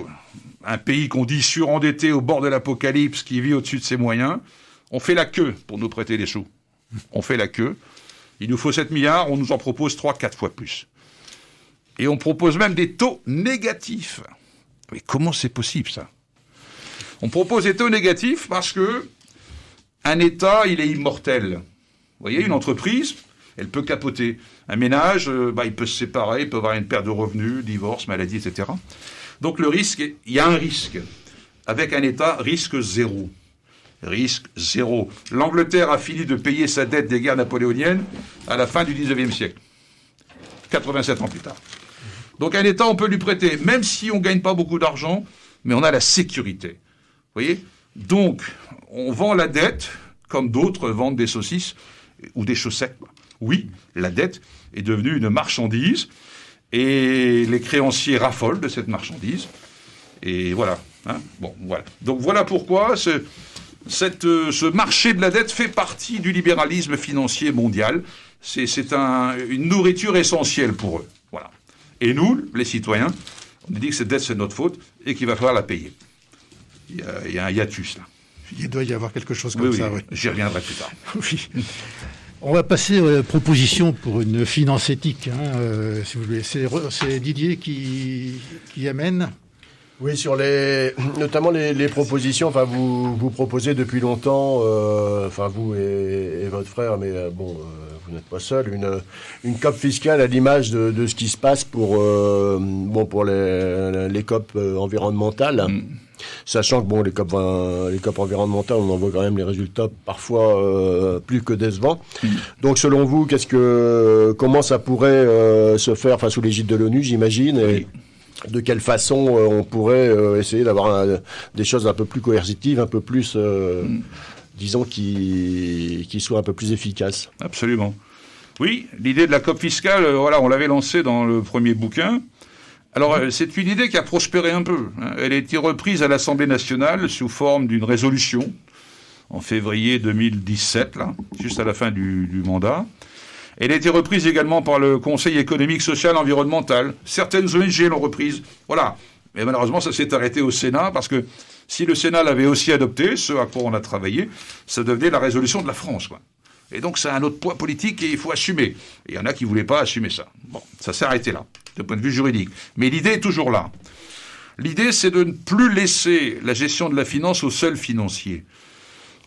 Speaker 2: un pays qu'on dit surendetté au bord de l'apocalypse, qui vit au-dessus de ses moyens, on fait la queue pour nous prêter des sous. On fait la queue. Il nous faut 7 milliards, on nous en propose 3-4 fois plus. Et on propose même des taux négatifs. Mais comment c'est possible, ça ? On propose des taux négatifs parce que un État, il est immortel. Vous voyez, une entreprise, elle peut capoter. Un ménage, il peut se séparer, il peut avoir une perte de revenus, divorce, maladie, etc. Donc le risque, il y a un risque. Avec un État, risque zéro. Risque zéro. L'Angleterre a fini de payer sa dette des guerres napoléoniennes à la fin du 19e siècle. 87 ans plus tard. Donc un État, on peut lui prêter, même si on ne gagne pas beaucoup d'argent, mais on a la sécurité. Vous voyez ? Donc, on vend la dette, comme d'autres vendent des saucisses ou des chaussettes. Oui, la dette est devenue une marchandise, et les créanciers raffolent de cette marchandise. Et voilà. Voilà. Donc voilà pourquoi ce marché de la dette fait partie du libéralisme financier mondial. C'est une nourriture essentielle pour eux. Voilà. Et nous, les citoyens, on dit que cette dette, c'est notre faute et qu'il va falloir la payer. Il y a un hiatus, là.
Speaker 1: Il doit y avoir quelque chose comme ça, oui.
Speaker 2: J'y reviendrai plus tard.
Speaker 1: Oui. On va passer aux propositions pour une finance éthique, si vous voulez. C'est Didier qui amène.
Speaker 4: Oui, notamment les propositions. Enfin, vous proposez depuis longtemps, vous et votre frère, mais vous n'êtes pas seul. Une COP fiscale à l'image de ce qui se passe pour les COP environnementales. Sachant que les COP environnementales, on en voit quand même les résultats parfois plus que décevants. Donc, selon vous, comment ça pourrait se faire, sous l'égide de l'ONU, j'imagine, et de quelle façon on pourrait essayer d'avoir des choses un peu plus coercitives, un peu plus, disons, qui soient un peu plus efficaces.
Speaker 2: Absolument. Oui, l'idée de la COP fiscale, on l'avait lancée dans le premier bouquin. Alors, c'est une idée qui a prospéré un peu. Elle a été reprise à l'Assemblée nationale sous forme d'une résolution en février 2017, là, juste à la fin du mandat. Elle a été reprise également par le Conseil économique, social, environnemental. Certaines ONG l'ont reprise. Voilà. Mais malheureusement, ça s'est arrêté au Sénat parce que si le Sénat l'avait aussi adopté, ce à quoi on a travaillé, ça devenait la résolution de la France, quoi. Et donc, ça a un autre poids politique et il faut assumer. Et il y en a qui ne voulaient pas assumer ça. Bon, ça s'est arrêté là, de point de vue juridique. Mais l'idée est toujours là. L'idée, c'est de ne plus laisser la gestion de la finance aux seuls financiers.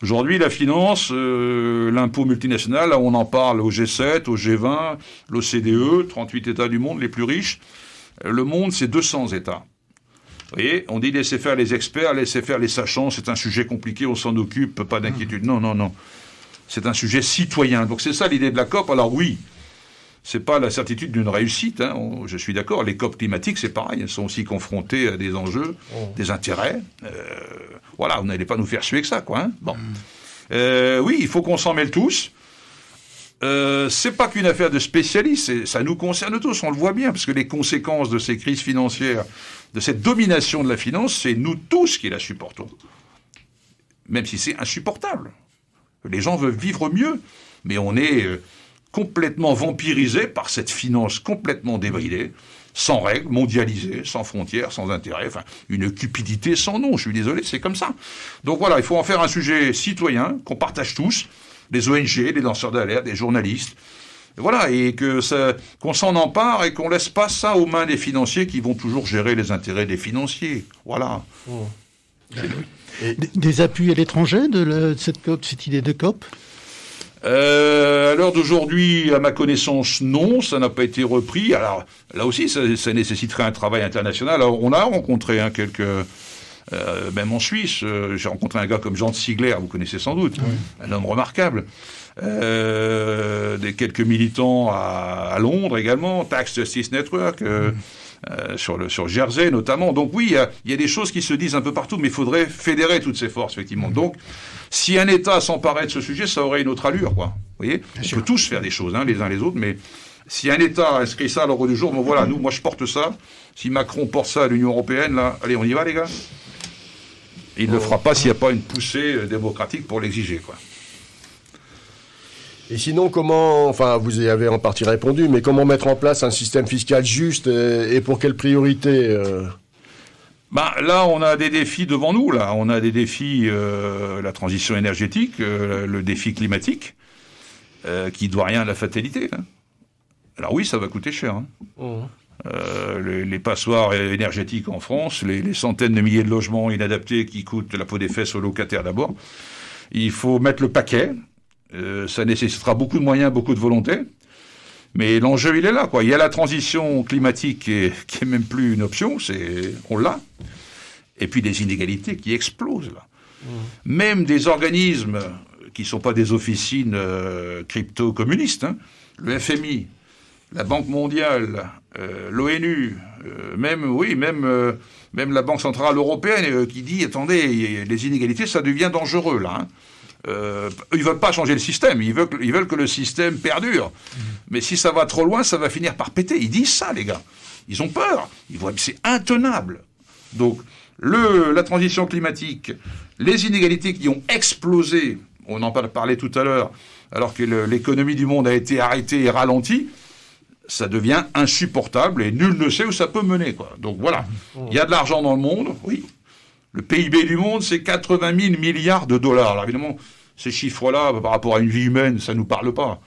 Speaker 2: Aujourd'hui, la finance, l'impôt multinational, on en parle au G7, au G20, l'OCDE, 38 États du monde, les plus riches. Le monde, c'est 200 États. Vous voyez, on dit laisser faire les experts, laisser faire les sachants, c'est un sujet compliqué, on s'en occupe, pas d'inquiétude. Non. C'est un sujet citoyen. Donc c'est ça l'idée de la COP. Alors oui, c'est pas la certitude d'une réussite, je suis d'accord. Les COP climatiques, c'est pareil. Elles sont aussi confrontées à des enjeux, des intérêts. Vous n'allez pas nous faire suer que ça, quoi. Bon. Oui, il faut qu'on s'en mêle tous. C'est pas qu'une affaire de spécialistes, ça nous concerne tous, on le voit bien, parce que les conséquences de ces crises financières, de cette domination de la finance, c'est nous tous qui la supportons. Même si c'est insupportable. Les gens veulent vivre mieux, mais on est complètement vampirisé par cette finance complètement débridée, sans règles, mondialisée, sans frontières, sans intérêt, une cupidité sans nom, je suis désolé, c'est comme ça. Donc voilà, il faut en faire un sujet citoyen, qu'on partage tous, les ONG, les lanceurs d'alerte, les journalistes, voilà, et qu'on s'en empare et qu'on laisse pas ça aux mains des financiers qui vont toujours gérer les intérêts des financiers. Voilà.
Speaker 1: Des appuis à l'étranger de cette COP, cette idée de COP ?
Speaker 2: À l'heure d'aujourd'hui, à ma connaissance, non, ça n'a pas été repris. Alors là aussi, ça nécessiterait un travail international. Alors on a rencontré même en Suisse, j'ai rencontré un gars comme Jean de Sigler, vous connaissez sans doute, un homme remarquable. Quelques militants à Londres également, Tax Justice Network, sur Jersey notamment. Donc oui, il y a des choses qui se disent un peu partout, mais il faudrait fédérer toutes ces forces, effectivement. Donc, si un État s'emparait de ce sujet, ça aurait une autre allure, quoi. Vous voyez, on peut tous faire des choses, les uns les autres, mais si un État inscrit ça à l'ordre du jour, voilà, moi je porte ça. Si Macron porte ça à l'Union européenne, là, allez, on y va, les gars. Il ne le fera pas s'il n'y a pas une poussée démocratique pour l'exiger, quoi.
Speaker 4: Et sinon, vous y avez en partie répondu, mais comment mettre en place un système fiscal juste et pour quelle priorité
Speaker 2: Là, on a des défis devant nous. Là, on a des défis, la transition énergétique, le défi climatique. qui ne doit rien à la fatalité. Hein. Alors oui, ça va coûter cher. Hein. Les passoires énergétiques en France, les centaines de milliers de logements inadaptés qui coûtent la peau des fesses aux locataires d'abord. Il faut mettre le paquet. Ça nécessitera beaucoup de moyens, beaucoup de volonté. Mais l'enjeu, il est là, quoi. Il y a la transition climatique qui est même plus une option, on l'a. Et puis des inégalités qui explosent, là. Même des organismes qui ne sont pas des officines crypto-communistes, hein, le FMI, la Banque mondiale, l'ONU, même la Banque centrale européenne qui dit, attendez, les inégalités, ça devient dangereux, là. Hein. Ils veulent pas changer le système, ils veulent que le système perdure. Mais si ça va trop loin, ça va finir par péter. Ils disent ça, les gars. Ils ont peur. Ils voient que c'est intenable. Donc, la transition climatique, les inégalités qui ont explosé, on en parlait tout à l'heure, alors que l'économie du monde a été arrêtée et ralentie, ça devient insupportable et nul ne sait où ça peut mener, quoi. Donc voilà, il y a de l'argent dans le monde, oui. Le PIB du monde, c'est 80 000 milliards de dollars. Alors évidemment, ces chiffres-là, par rapport à une vie humaine, ça ne nous parle pas.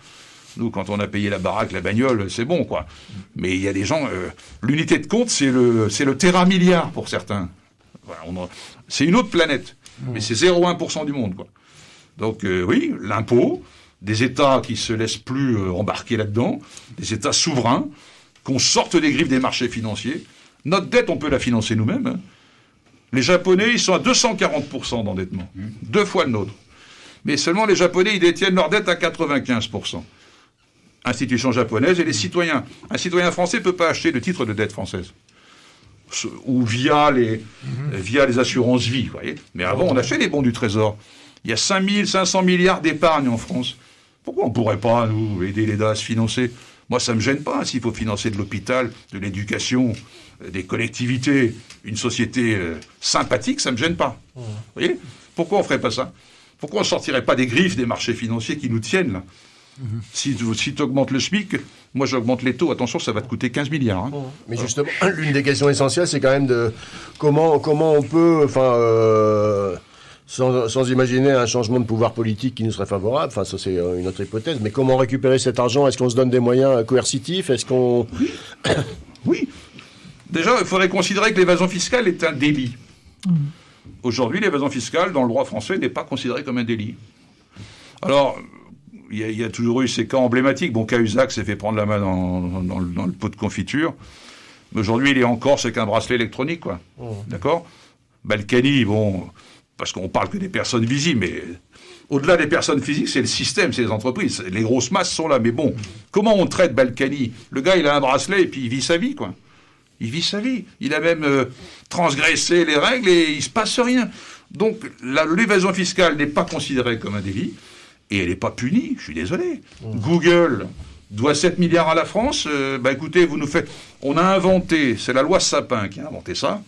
Speaker 2: Nous, quand on a payé la baraque, la bagnole, c'est bon, quoi. Mais il y a des gens... l'unité de compte, c'est le téramilliard pour certains. Voilà, c'est une autre planète. Mais c'est 0,1% du monde, quoi. Donc oui, l'impôt, des États qui ne se laissent plus embarquer là-dedans, des États souverains, qu'on sorte des griffes des marchés financiers. Notre dette, on peut la financer nous-mêmes, hein. Les Japonais, ils sont à 240% d'endettement. 2 fois le nôtre. Mais seulement les Japonais, ils détiennent leur dette à 95%. Institution japonaise et les citoyens. Un citoyen français ne peut pas acheter de titre de dette française. Ou via les assurances vie, vous voyez. Mais avant, on achetait les bons du Trésor. Il y a 5 500 milliards d'épargne en France. Pourquoi on ne pourrait pas, nous, aider l'État à se financer ? Moi, ça ne me gêne pas s'il faut financer de l'hôpital, de l'éducation, des collectivités, une société sympathique, ça ne me gêne pas. Vous voyez ? Pourquoi on ne ferait pas ça ? Pourquoi on ne sortirait pas des griffes des marchés financiers qui nous tiennent, là ? Si tu augmentes le SMIC, moi j'augmente les taux, attention, ça va te coûter 15 milliards. Hein.
Speaker 4: Mais justement, l'une des questions essentielles, c'est quand même de comment on peut, sans imaginer un changement de pouvoir politique qui nous serait favorable, enfin ça c'est une autre hypothèse, mais comment récupérer cet argent ? Est-ce qu'on se donne des moyens coercitifs ? Est-ce qu'on...
Speaker 2: Oui. Déjà, il faudrait considérer que l'évasion fiscale est un délit. Aujourd'hui, l'évasion fiscale, dans le droit français, n'est pas considérée comme un délit. Alors, il y a toujours eu ces cas emblématiques. Bon, Cahuzac s'est fait prendre la main dans le pot de confiture. Mais aujourd'hui, il est encore, c'est qu'un bracelet électronique, quoi. D'accord ? Balkany, bon, parce qu'on parle que des personnes visibles, mais au-delà des personnes physiques, c'est le système, c'est les entreprises. Les grosses masses sont là. Mais bon, comment on traite Balkany ? Le gars, il a un bracelet et puis il vit sa vie, quoi. Il vit sa vie. Il a même transgressé les règles et il ne se passe rien. Donc, l'évasion fiscale n'est pas considérée comme un délit et elle n'est pas punie. Je suis désolé. Google doit 7 milliards à la France. Écoutez, vous nous faites... On a inventé, c'est la loi Sapin qui a inventé ça.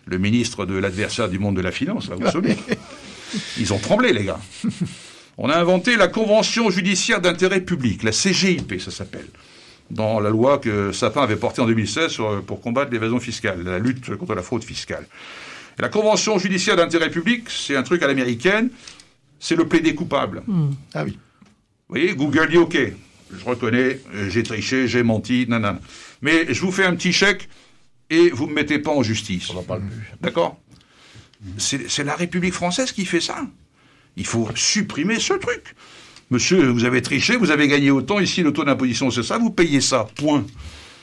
Speaker 2: Le ministre de l'adversaire du monde de la finance, là, vous savez. Ils ont tremblé, les gars. On a inventé la Convention judiciaire d'intérêt public, la CGIP, ça s'appelle. Dans la loi que Sapin avait portée en 2016 pour combattre l'évasion fiscale, la lutte contre la fraude fiscale. Et la Convention judiciaire d'intérêt public, c'est un truc à l'américaine, c'est le plaider coupable.
Speaker 1: Ah oui.
Speaker 2: Vous voyez, Google dit « Ok, je reconnais, j'ai triché, j'ai menti, nanana. Mais je vous fais un petit chèque et vous ne me mettez pas en justice. »
Speaker 4: On n'en parle plus.
Speaker 2: D'accord ? C'est la République française qui fait ça. Il faut supprimer ce truc. Monsieur, vous avez triché, vous avez gagné autant, ici le taux d'imposition c'est ça, vous payez ça, point.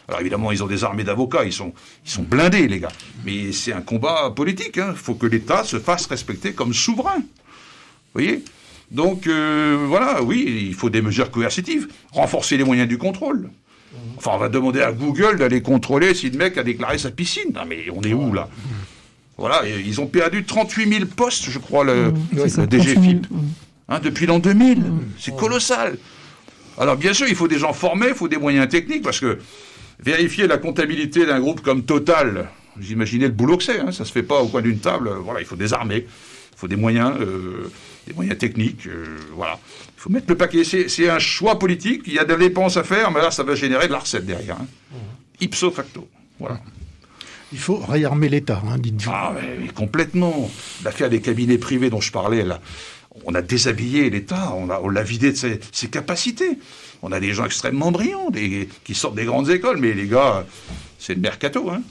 Speaker 2: Alors évidemment, ils ont des armées d'avocats, ils sont blindés, les gars. Mais c'est un combat politique, hein. Il faut que l'État se fasse respecter comme souverain. Vous voyez ? Donc, voilà, oui, il faut des mesures coercitives, renforcer les moyens du contrôle. Enfin, on va demander à Google d'aller contrôler si le mec a déclaré sa piscine. Non, mais on est où, là ? Voilà, ils ont perdu 38 000 postes, je crois, le DGFiP. Hein, depuis l'an 2000, c'est colossal. Alors bien sûr, il faut des gens formés, il faut des moyens techniques, parce que vérifier la comptabilité d'un groupe comme Total, vous imaginez le boulot que c'est, hein, ça se fait pas au coin d'une table, voilà, il faut des armées, il faut des moyens techniques, voilà. Il faut mettre le paquet, c'est un choix politique, il y a des dépenses à faire, mais là ça va générer de la recette derrière, hein. Ipso facto, voilà.
Speaker 1: Il faut réarmer l'État, hein, dites-vous.
Speaker 2: Ah, mais complètement. L'affaire des cabinets privés dont je parlais, là. On a déshabillé l'État, on l'a vidé de ses capacités. On a des gens extrêmement brillants, qui sortent des grandes écoles, mais les gars, c'est le mercato, hein.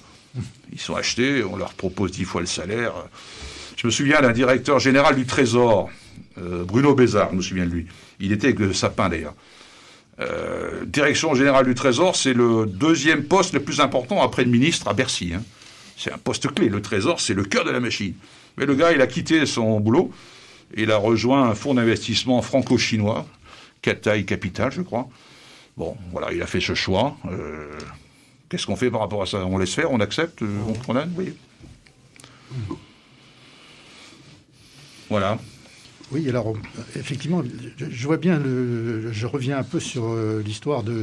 Speaker 2: Ils sont achetés, on leur propose 10 fois le salaire. Je me souviens d'un directeur général du Trésor, Bruno Bézard, je me souviens de lui. Il était avec le sapin, d'ailleurs. Direction générale du Trésor, c'est le deuxième poste le plus important après le ministre à Bercy, hein. C'est un poste clé. Le Trésor, c'est le cœur de la machine. Mais le gars, il a quitté son boulot. Il a rejoint un fonds d'investissement franco-chinois, Cathay Capital, je crois. Bon, voilà, il a fait ce choix. Qu'est-ce qu'on fait par rapport à ça? On laisse faire, on accepte, on condamne, vous voyez. Voilà.
Speaker 1: Oui, alors, effectivement, je vois bien, je reviens un peu sur l'histoire de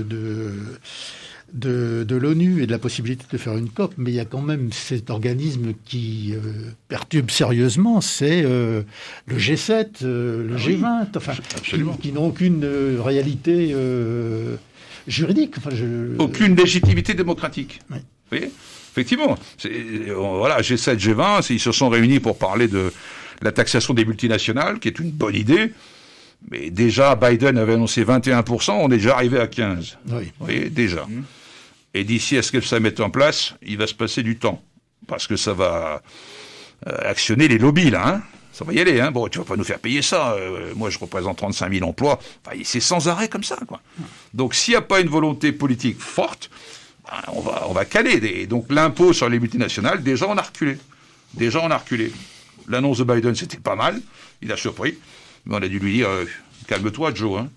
Speaker 1: l'ONU et de la possibilité de faire une COP, mais il y a quand même cet organisme qui perturbe sérieusement, c'est le G7, le G20, enfin, qui n'ont aucune réalité juridique. Enfin,
Speaker 2: aucune légitimité démocratique. Oui. Vous voyez, effectivement. Voilà, G7, G20, ils se sont réunis pour parler de la taxation des multinationales, qui est une bonne idée. Mais déjà, Biden avait annoncé 21%, on est déjà arrivé à 15%. Oui. Vous voyez, déjà. Et d'ici à ce que ça mette en place, il va se passer du temps. Parce que ça va actionner les lobbies, là, hein. Ça va y aller, hein. Bon, tu vas pas nous faire payer ça. Moi, je représente 35 000 emplois. Enfin, c'est sans arrêt comme ça, quoi. Donc, s'il n'y a pas une volonté politique forte, ben, on va caler. Et donc, l'impôt sur les multinationales, déjà, on a reculé. L'annonce de Biden, c'était pas mal. Il a surpris. Mais on a dû lui dire, calme-toi, Joe, hein.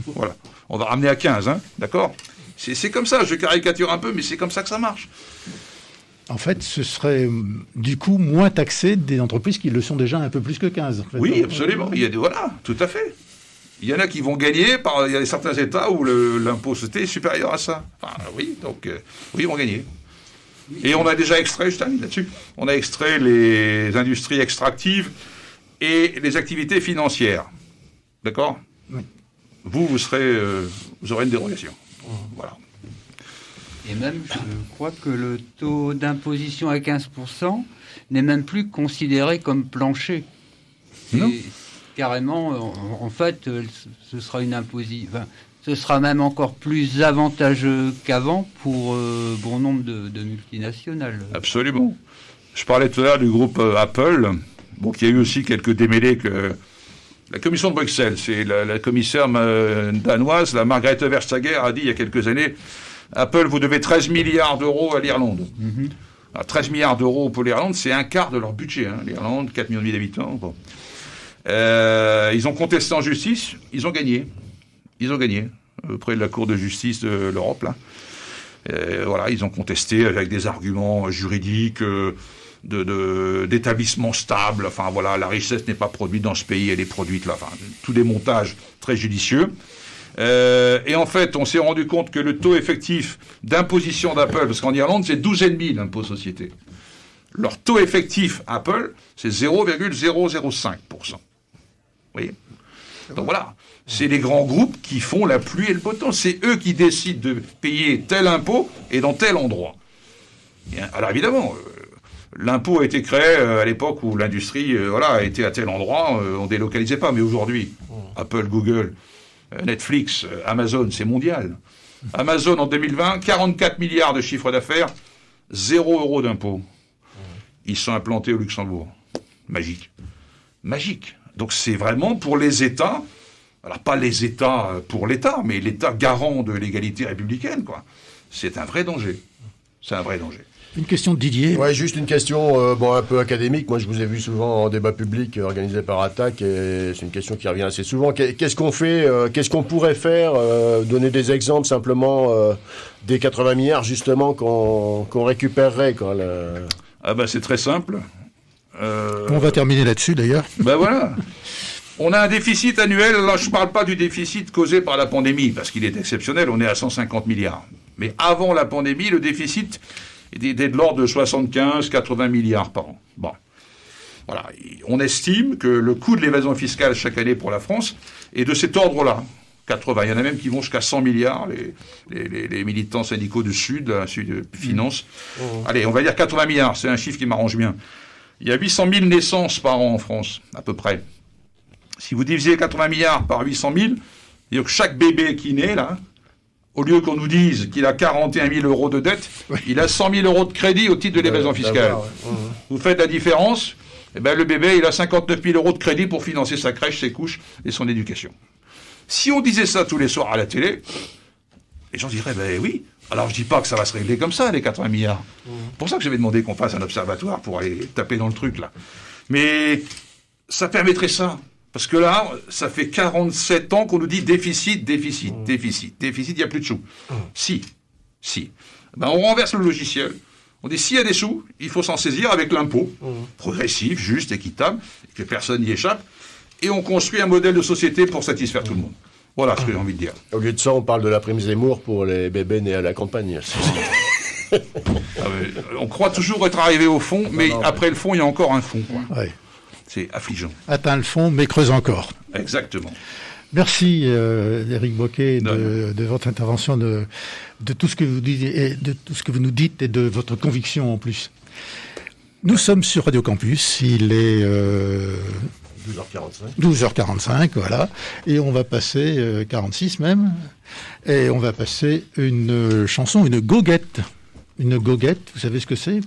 Speaker 2: Voilà. On va ramener à 15, hein. D'accord? C'est comme ça. Je caricature un peu, mais c'est comme ça que ça marche.
Speaker 1: En fait, ce serait du coup moins taxé des entreprises qui le sont déjà un peu plus que 15. En fait.
Speaker 2: Oui, absolument. Voilà, tout à fait. Il y en a qui vont gagner, il y a certains États où l'impôt société est supérieur à ça. Enfin, oui, donc, oui, ils vont gagner. Et on a déjà extrait, je termine là-dessus, on a extrait les industries extractives et les activités financières. D'accord?
Speaker 1: Oui.
Speaker 2: Vous aurez une dérogation. Voilà.
Speaker 5: Et même, je crois que le taux d'imposition à 15% n'est même plus considéré comme plancher.
Speaker 2: Non.
Speaker 5: Carrément, en fait, ce sera une imposition. Enfin, ce sera même encore plus avantageux qu'avant pour bon nombre de multinationales.
Speaker 2: Absolument. Je parlais tout à l'heure du groupe Apple, bon, qui a eu aussi quelques démêlés que la commission de Bruxelles, c'est la commissaire danoise, la Margrethe Vestager, a dit il y a quelques années, Apple, vous devez 13 milliards d'euros à l'Irlande. Mm-hmm. Alors, 13 milliards d'euros pour l'Irlande, c'est un quart de leur budget. Hein. L'Irlande, 4 millions d'habitants. Bon. Ils ont contesté en justice, ils ont gagné. Auprès de la Cour de justice de l'Europe. Là. Voilà, ils ont contesté avec des arguments juridiques, d'établissement stable. Enfin, voilà, la richesse n'est pas produite dans ce pays, elle est produite là. Enfin, tous des montages très judicieux. Et en fait, on s'est rendu compte que le taux effectif d'imposition d'Apple, parce qu'en Irlande, c'est 12,5% l'impôt société. Leur taux effectif Apple, c'est 0,005%. Vous voyez? Donc voilà, c'est les grands groupes qui font la pluie et le beau temps. C'est eux qui décident de payer tel impôt et dans tel endroit. Alors évidemment, l'impôt a été créé à l'époque où l'industrie a été à tel endroit, on ne délocalisait pas. Mais aujourd'hui, Apple, Google, Netflix, Amazon, c'est mondial. Amazon en 2020, 44 milliards de chiffre d'affaires, 0 € d'impôt. Ils sont implantés au Luxembourg. Magique. Donc c'est vraiment pour les États, alors pas les États pour l'État, mais l'État garant de l'égalité républicaine, quoi. C'est un vrai danger.
Speaker 1: Une question de Didier.
Speaker 4: Ouais, juste une question un peu académique. Moi, je vous ai vu souvent en débat public organisé par Attac, et c'est une question qui revient assez souvent. Qu'est-ce qu'on fait qu'est-ce qu'on pourrait faire donner des exemples simplement des 80 milliards, justement, qu'on récupérerait, quoi.
Speaker 2: Ah ben, c'est très simple.
Speaker 1: On va terminer là-dessus, d'ailleurs.
Speaker 2: Ben voilà. On a un déficit annuel. Là, je ne parle pas du déficit causé par la pandémie, parce qu'il est exceptionnel. On est à 150 milliards. Mais avant la pandémie, le déficit était de l'ordre de 75-80 milliards par an. Bon. Voilà. On estime que le coût de l'évasion fiscale chaque année pour la France est de cet ordre-là. 80. Il y en a même qui vont jusqu'à 100 milliards, les militants syndicaux du Sud, Finance. Allez, on va dire 80 milliards, c'est un chiffre qui m'arrange bien. Il y a 800 000 naissances par an en France, à peu près. Si vous divisez 80 milliards par 800 000, c'est-à-dire que chaque bébé qui naît, là, au lieu qu'on nous dise qu'il a 41 000 euros de dette, il a 100 000 euros de crédit au titre de l'évasion fiscale. Vous faites la différence, eh ben, le bébé, il a 59 000 euros de crédit pour financer sa crèche, ses couches et son éducation. Si on disait ça tous les soirs à la télé, les gens diraient, ben oui. Alors je dis pas que ça va se régler comme ça, les 80 milliards. C'est pour ça que j'avais demandé qu'on fasse un observatoire pour aller taper dans le truc, là. Mais ça permettrait ça. Parce que là, ça fait 47 ans qu'on nous dit déficit, il n'y a plus de sous. Si. Ben, on renverse le logiciel. On dit, s'il y a des sous, il faut s'en saisir avec l'impôt, progressif, juste, équitable, et que personne n'y échappe. Et on construit un modèle de société pour satisfaire tout le monde. Voilà ce que j'ai envie de dire.
Speaker 4: Au lieu de ça, on parle de la prime Zemmour pour les bébés nés à la campagne.
Speaker 2: On croit toujours être arrivé au fond, mais après le fond, il y a encore un fond.
Speaker 1: Ouais.
Speaker 2: C'est affligeant.
Speaker 1: Atteint le fond, mais creuse encore.
Speaker 2: Exactement.
Speaker 1: Merci Éric Boquet de votre intervention, de tout ce que vous dites et de tout ce que vous nous dites et de votre conviction en plus. Nous sommes sur Radio Campus, il est 12h45, voilà, et on va passer 46 même, et on va passer une chanson, une goguette. Une goguette, vous savez ce que c'est?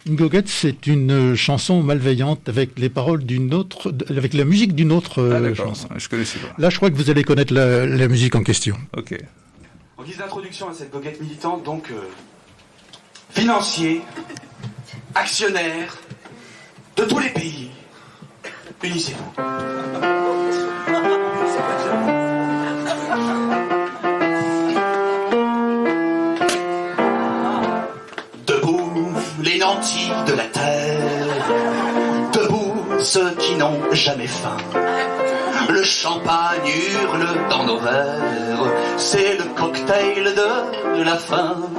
Speaker 1: Une goguette, c'est une chanson malveillante avec les paroles d'une autre, avec la musique d'une autre chanson.
Speaker 2: Je connaissais pas.
Speaker 1: Là, je crois que vous allez connaître la musique en question.
Speaker 2: Ok.
Speaker 6: En guise d'introduction à cette goguette militante, donc, financiers, actionnaires de tous les pays, unissez-vous. Les nantis de la terre, debout ceux qui n'ont jamais faim. Le champagne hurle dans nos verres, c'est le cocktail de la faim.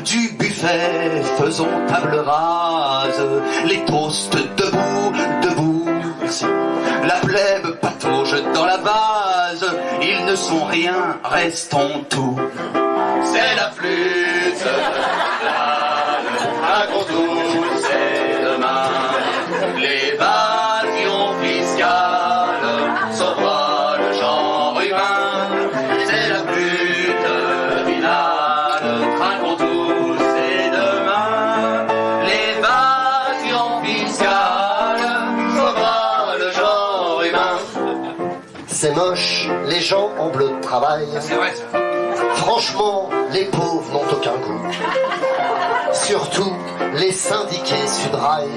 Speaker 6: Du buffet, faisons table rase, les toasts debout. La plèbe patauge dans la vase, ils ne sont rien, restons tout. C'est la flûte. Racontons c'est demain, l'évasion fiscale sauvera le genre humain. C'est la flûte finale, racontons c'est demain, l'évasion fiscale sauvera le genre humain.
Speaker 7: C'est moche, les gens en bleu de travail.
Speaker 6: C'est vrai ça.
Speaker 7: Franchement, les pauvres n'ont aucun goût. Surtout les syndiqués Sudrail,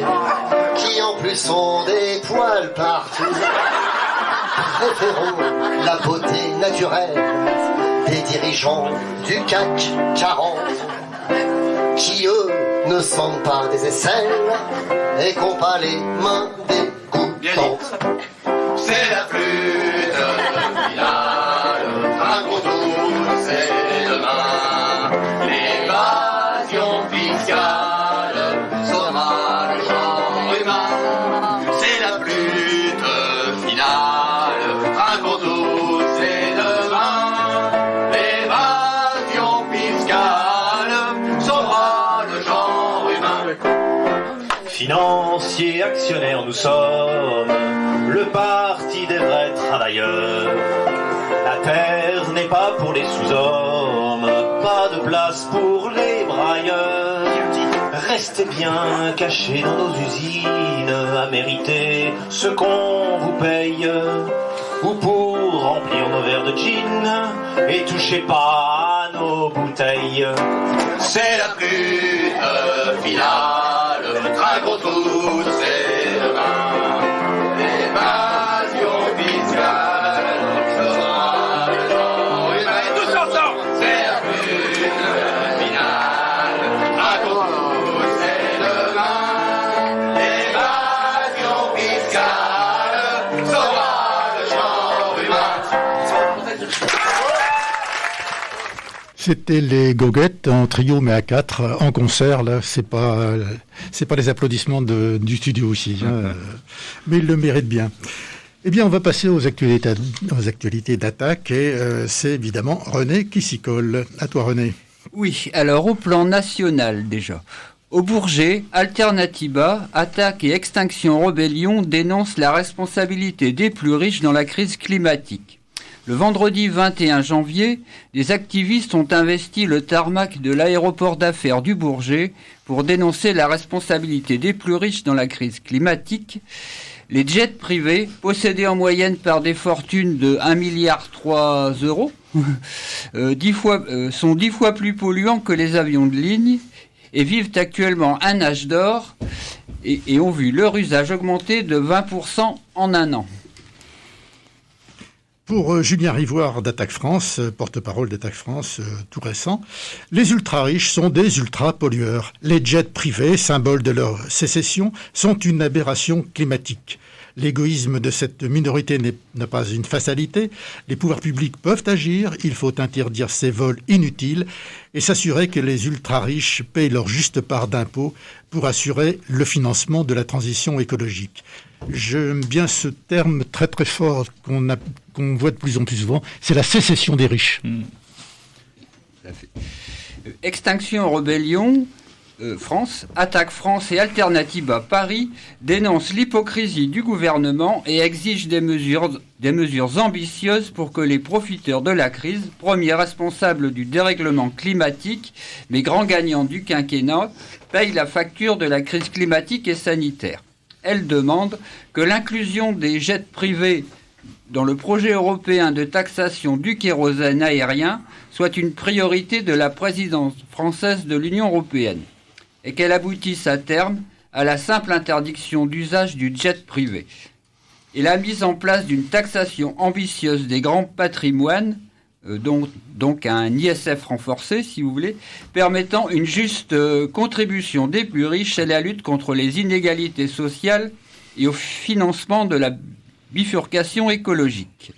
Speaker 7: qui en plus ont des poils partout. Préférons la beauté naturelle des dirigeants du CAC 40, qui eux ne sentent pas des aisselles et qu'ont pas les mains dégoûtantes.
Speaker 6: C'est la flûte finale, racontons c'est demain, l'évasion fiscale sauvera le genre humain. C'est la flûte finale, racontons c'est demain, l'évasion fiscale sauvera le genre humain.
Speaker 8: Financiers, actionnaires, nous sommes le parti des vrais travailleurs. La terre n'est pas pour les sous-hommes, pas de place pour les brailleurs. Restez bien cachés dans nos usines, à mériter ce qu'on vous paye, ou pour remplir nos verres de gin, et touchez pas à nos bouteilles.
Speaker 6: C'est la flûte finale, traquons tous c'est demain, l'évasion fiscale sera le genre humain. Et tous ensemble, c'est la flûte finale, traquons tous c'est demain, l'évasion fiscale sera le genre humain.
Speaker 1: C'était les Goguettes en trio mais à 4 en concert. Là, c'est pas les applaudissements du studio aussi, hein, mais ils le méritent bien. Eh bien, on va passer aux actualités d'attaque et c'est évidemment René qui s'y colle. À toi, René.
Speaker 5: Oui, alors au plan national déjà, Au Bourget, Alternativa, Attaque et Extinction Rebellion dénoncent la responsabilité des plus riches dans la crise climatique. Le vendredi 21 janvier, des activistes ont investi le tarmac de l'aéroport d'affaires du Bourget pour dénoncer la responsabilité des plus riches dans la crise climatique. Les jets privés, possédés en moyenne par des fortunes de 1,3 milliard d'euros, sont 10 fois plus polluants que les avions de ligne et vivent actuellement un âge d'or et ont vu leur usage augmenter de 20% en un an.
Speaker 1: Pour Julien Rivoire d'Attaque France, porte-parole d'Attaque France tout récent, les ultra-riches sont des ultra-pollueurs. Les jets privés, symbole de leur sécession, sont une aberration climatique. L'égoïsme de cette minorité n'a pas une fatalité. Les pouvoirs publics peuvent agir. Il faut interdire ces vols inutiles et s'assurer que les ultra-riches payent leur juste part d'impôts pour assurer le financement de la transition écologique. J'aime bien ce terme très très fort qu'on voit de plus en plus souvent, c'est la sécession des riches.
Speaker 5: Extinction Rebellion, France, Attaque France et Alternativa Paris dénoncent l'hypocrisie du gouvernement et exigent des mesures ambitieuses pour que les profiteurs de la crise, premiers responsables du dérèglement climatique, mais grands gagnants du quinquennat, payent la facture de la crise climatique et sanitaire. Elle demande que l'inclusion des jets privés dans le projet européen de taxation du kérosène aérien soit une priorité de la présidence française de l'Union européenne et qu'elle aboutisse à terme à la simple interdiction d'usage du jet privé et la mise en place d'une taxation ambitieuse des grands patrimoines, donc un ISF renforcé, si vous voulez, permettant une juste contribution des plus riches à la lutte contre les inégalités sociales et au financement de la bifurcation écologique.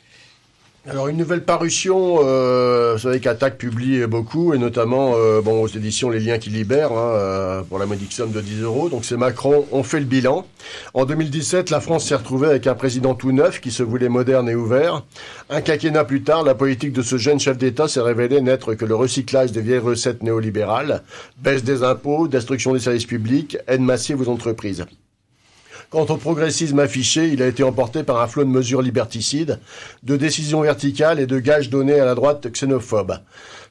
Speaker 4: Alors, une nouvelle parution, vous savez qu'Attaque publie beaucoup, et notamment aux éditions Les Liens qui libèrent, pour la modique somme de 10 €. Donc c'est Macron, on fait le bilan. En 2017, la France s'est retrouvée avec un président tout neuf qui se voulait moderne et ouvert. Un quinquennat plus tard, la politique de ce jeune chef d'État s'est révélée n'être que le recyclage des vieilles recettes néolibérales, baisse des impôts, destruction des services publics, aide massive aux entreprises. Quant au progressisme affiché, il a été emporté par un flot de mesures liberticides, de décisions verticales et de gages donnés à la droite xénophobe.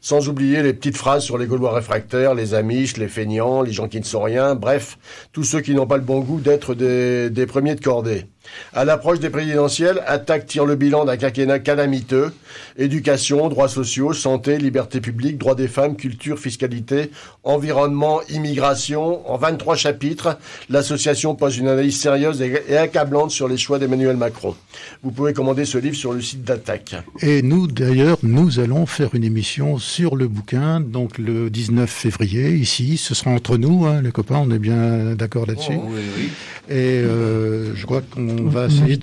Speaker 4: Sans oublier les petites phrases sur les Gaulois réfractaires, les Amish, les feignants, les gens qui ne sont rien, bref, tous ceux qui n'ont pas le bon goût d'être des premiers de cordée. À l'approche des présidentielles, Attaque tire le bilan d'un quinquennat calamiteux. Éducation, droits sociaux, santé, liberté publique, droits des femmes, culture, fiscalité, environnement, immigration. En 23 chapitres, l'association pose une analyse sérieuse et accablante sur les choix d'Emmanuel Macron. Vous pouvez commander ce livre sur le site d'Attaque.
Speaker 1: Et nous, d'ailleurs, nous allons faire une émission sur le bouquin, donc le 19 février, ici. Ce sera entre nous, les copains, on est bien d'accord là-dessus.
Speaker 5: Oh, oui.
Speaker 1: Et je crois qu'on va essayer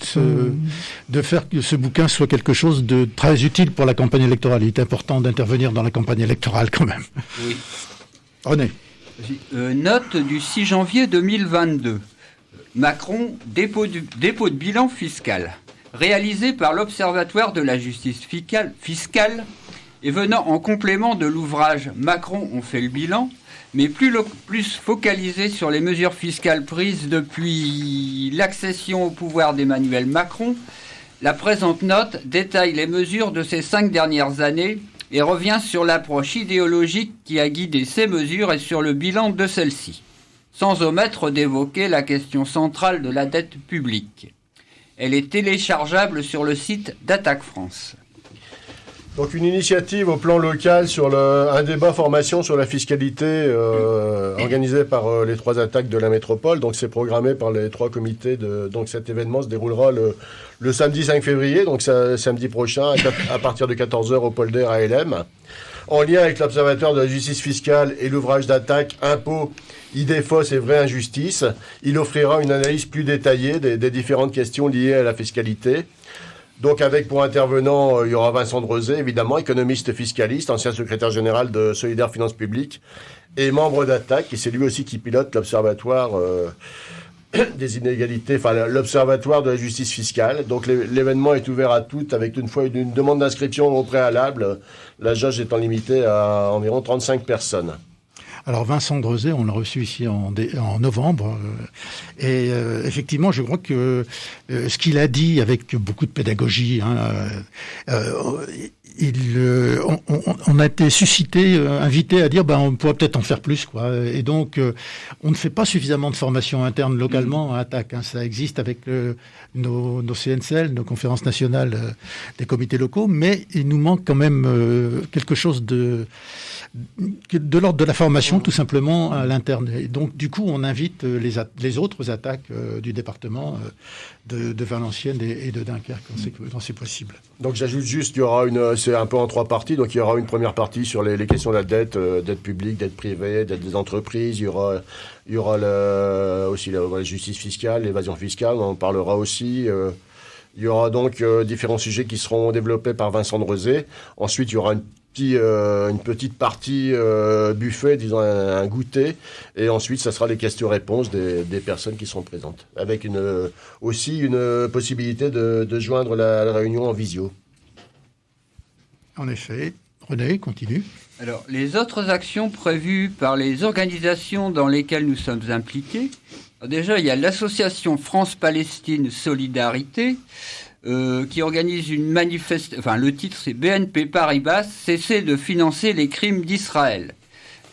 Speaker 1: de faire que ce bouquin soit quelque chose de très utile pour la campagne électorale. Il est important d'intervenir dans la campagne électorale quand même.
Speaker 5: Oui.
Speaker 1: René.
Speaker 5: Note du 6 janvier 2022. Macron, dépôt de bilan fiscal. Réalisé par l'Observatoire de la justice fiscale et venant en complément de l'ouvrage Macron, on fait le bilan, mais plus focalisé sur les mesures fiscales prises depuis l'accession au pouvoir d'Emmanuel Macron, la présente note détaille les mesures de ces 5 dernières années et revient sur l'approche idéologique qui a guidé ces mesures et sur le bilan de celles-ci, sans omettre d'évoquer la question centrale de la dette publique. Elle est téléchargeable sur le site d'Attaque France.
Speaker 4: Donc une initiative au plan local sur un débat formation sur la fiscalité organisé par les 3 attaques de la métropole. Donc c'est programmé par les 3 comités. Donc cet événement se déroulera le samedi 5 février, donc samedi prochain à partir de 14h au Polder à LM. En lien avec l'Observatoire de la justice fiscale et l'ouvrage d'Attaque Impôts, idées fausses et vraies injustices, il offrira une analyse plus détaillée des différentes questions liées à la fiscalité. Donc avec pour intervenant, il y aura Vincent Drezé, évidemment, économiste fiscaliste, ancien secrétaire général de Solidaire Finances Publiques, et membre d'Attaque, et c'est lui aussi qui pilote l'Observatoire des inégalités, enfin l'Observatoire de la justice fiscale. Donc l'événement est ouvert à toutes, avec une demande d'inscription au préalable, la jauge étant limitée à environ 35 personnes.
Speaker 1: Alors Vincent Drezet, on l'a reçu ici en novembre, et effectivement, je crois que ce qu'il a dit avec beaucoup de pédagogie, on a été invité à dire, on pourrait peut-être en faire plus, quoi. Et donc, on ne fait pas suffisamment de formation interne localement à Attac. Ça existe avec nos CNCL, nos conférences nationales des comités locaux, mais il nous manque quand même quelque chose de l'ordre de la formation, tout simplement, à l'interne. Et donc, du coup, on invite les autres Attaques du département de Valenciennes et de Dunkerque, quand c'est possible.
Speaker 4: Donc, j'ajoute juste, c'est un peu en 3 parties. Donc, il y aura une première partie sur les questions de la dette publique, dette privée, dette des entreprises. Il y aura aussi la justice fiscale, l'évasion fiscale, on en parlera aussi. Il y aura donc différents sujets qui seront développés par Vincent Drezet. Ensuite, il y aura une petite partie buffet, disons un goûter, et ensuite ça sera les questions-réponses des personnes qui seront présentes, avec aussi une possibilité de joindre la réunion en visio.
Speaker 1: En effet. René, continue.
Speaker 5: Alors, les autres actions prévues par les organisations dans lesquelles nous sommes impliqués, déjà il y a l'association France-Palestine Solidarité, qui organise une manifestation, le titre c'est BNP Paribas, cesser de financer les crimes d'Israël.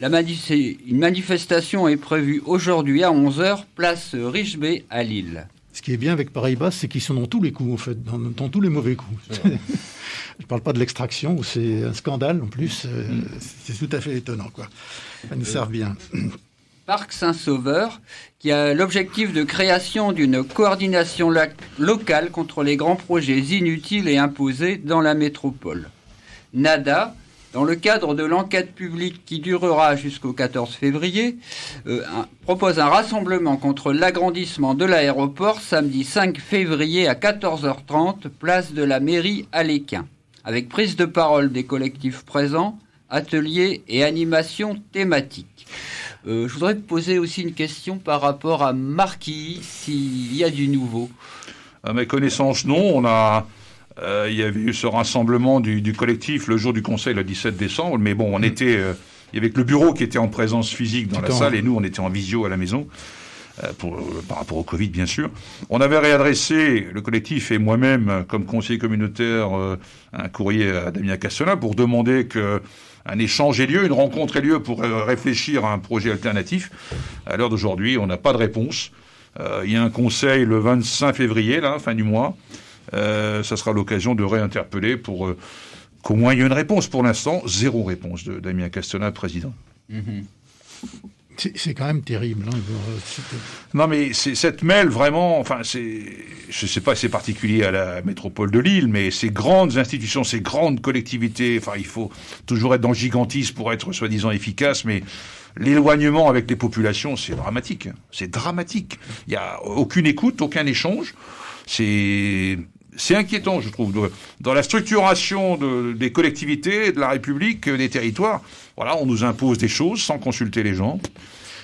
Speaker 5: Une manifestation est prévue aujourd'hui à 11h, place Richebé à Lille.
Speaker 1: Ce qui est bien avec Paribas, c'est qu'ils sont dans tous les coups, en fait, dans tous les mauvais coups. Je ne parle pas de l'extraction, où c'est un scandale en plus, c'est tout à fait étonnant, quoi. Ça nous sert bien.
Speaker 5: Parc Saint-Sauveur, qui a l'objectif de création d'une coordination locale contre les grands projets inutiles et imposés dans la métropole. NADA, dans le cadre de l'enquête publique qui durera jusqu'au 14 février, propose un rassemblement contre l'agrandissement de l'aéroport samedi 5 février à 14h30, place de la mairie à l'Équin, avec prise de parole des collectifs présents, ateliers et animations thématiques. Je voudrais poser aussi une question par rapport à Marquilly, s'il y a du nouveau.
Speaker 2: À mes connaissances, non. Il y avait eu ce rassemblement du collectif le jour du conseil, le 17 décembre. Mais bon, il y avait que le bureau qui était en présence physique dans la salle et nous, on était en visio à la maison, par rapport au Covid, bien sûr. On avait réadressé, le collectif et moi-même, comme conseiller communautaire, un courrier à Damien Castellin pour demander qu'un échange ait lieu, une rencontre ait lieu pour réfléchir à un projet alternatif. À l'heure d'aujourd'hui, on n'a pas de réponse. Il y a un conseil le 25 février, fin du mois. Ça sera l'occasion de réinterpeller pour qu'au moins il y ait une réponse. Pour l'instant, 0 réponse de Damien Castellin, président.
Speaker 5: Mm-hmm.
Speaker 1: C'est quand même terrible.
Speaker 2: Non, mais cette mêle, vraiment, je ne sais pas si c'est particulier à la métropole de Lille, mais ces grandes institutions, ces grandes collectivités, il faut toujours être dans le gigantisme pour être soi-disant efficace, mais l'éloignement avec les populations, c'est dramatique. C'est dramatique. Il n'y a aucune écoute, aucun échange. C'est inquiétant, je trouve, dans la structuration des collectivités, de la République, des territoires. Voilà, on nous impose des choses sans consulter les gens.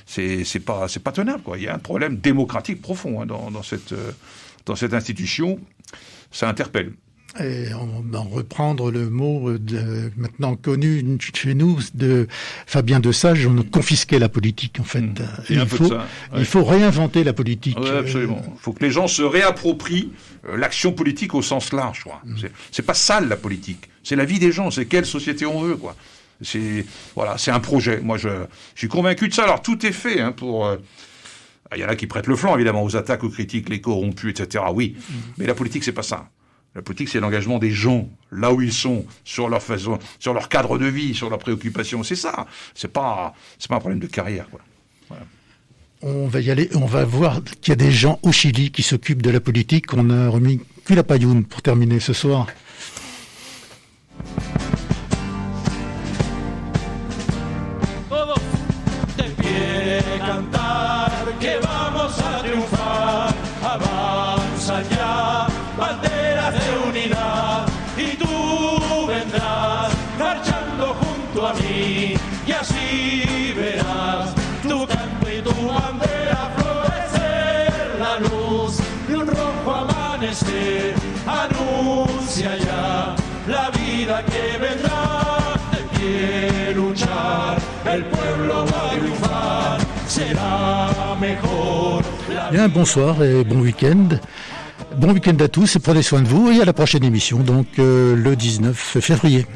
Speaker 2: C'est pas tenable, quoi. Il y a un problème démocratique profond dans cette institution. Ça interpelle.
Speaker 1: Et on va reprendre le mot maintenant connu chez nous de Fabien Desage, on confisquait la politique en fait. Il faut réinventer la politique.
Speaker 2: Oui, absolument. Il faut que les gens se réapproprient l'action politique au sens large. C'est pas sale la politique, c'est la vie des gens, c'est quelle société on veut, quoi. C'est un projet. Moi, je suis convaincu de ça. Alors tout est fait pour. Il y en a qui prêtent le flanc évidemment aux attaques, aux critiques, les corrompus, etc. Oui, mais la politique c'est pas ça. La politique, c'est l'engagement des gens, là où ils sont, sur leur façon, sur leur cadre de vie, sur leurs préoccupations. C'est ça. C'est pas un problème de carrière, quoi. Voilà.
Speaker 1: On va y aller. On va voir qu'il y a des gens au Chili qui s'occupent de la politique. On a remis Quilapayún pour terminer ce soir.
Speaker 9: Y así verás tu canto y tu bandera florecer, la luz de un rojo amanecer anuncia ya la vida que vendrá. De pie luchar, el pueblo va a será mejor.
Speaker 1: Bien, bonsoir et bon week-end. Bon week-end à tous et prenez soin de vous et à la prochaine émission, donc le 19 février.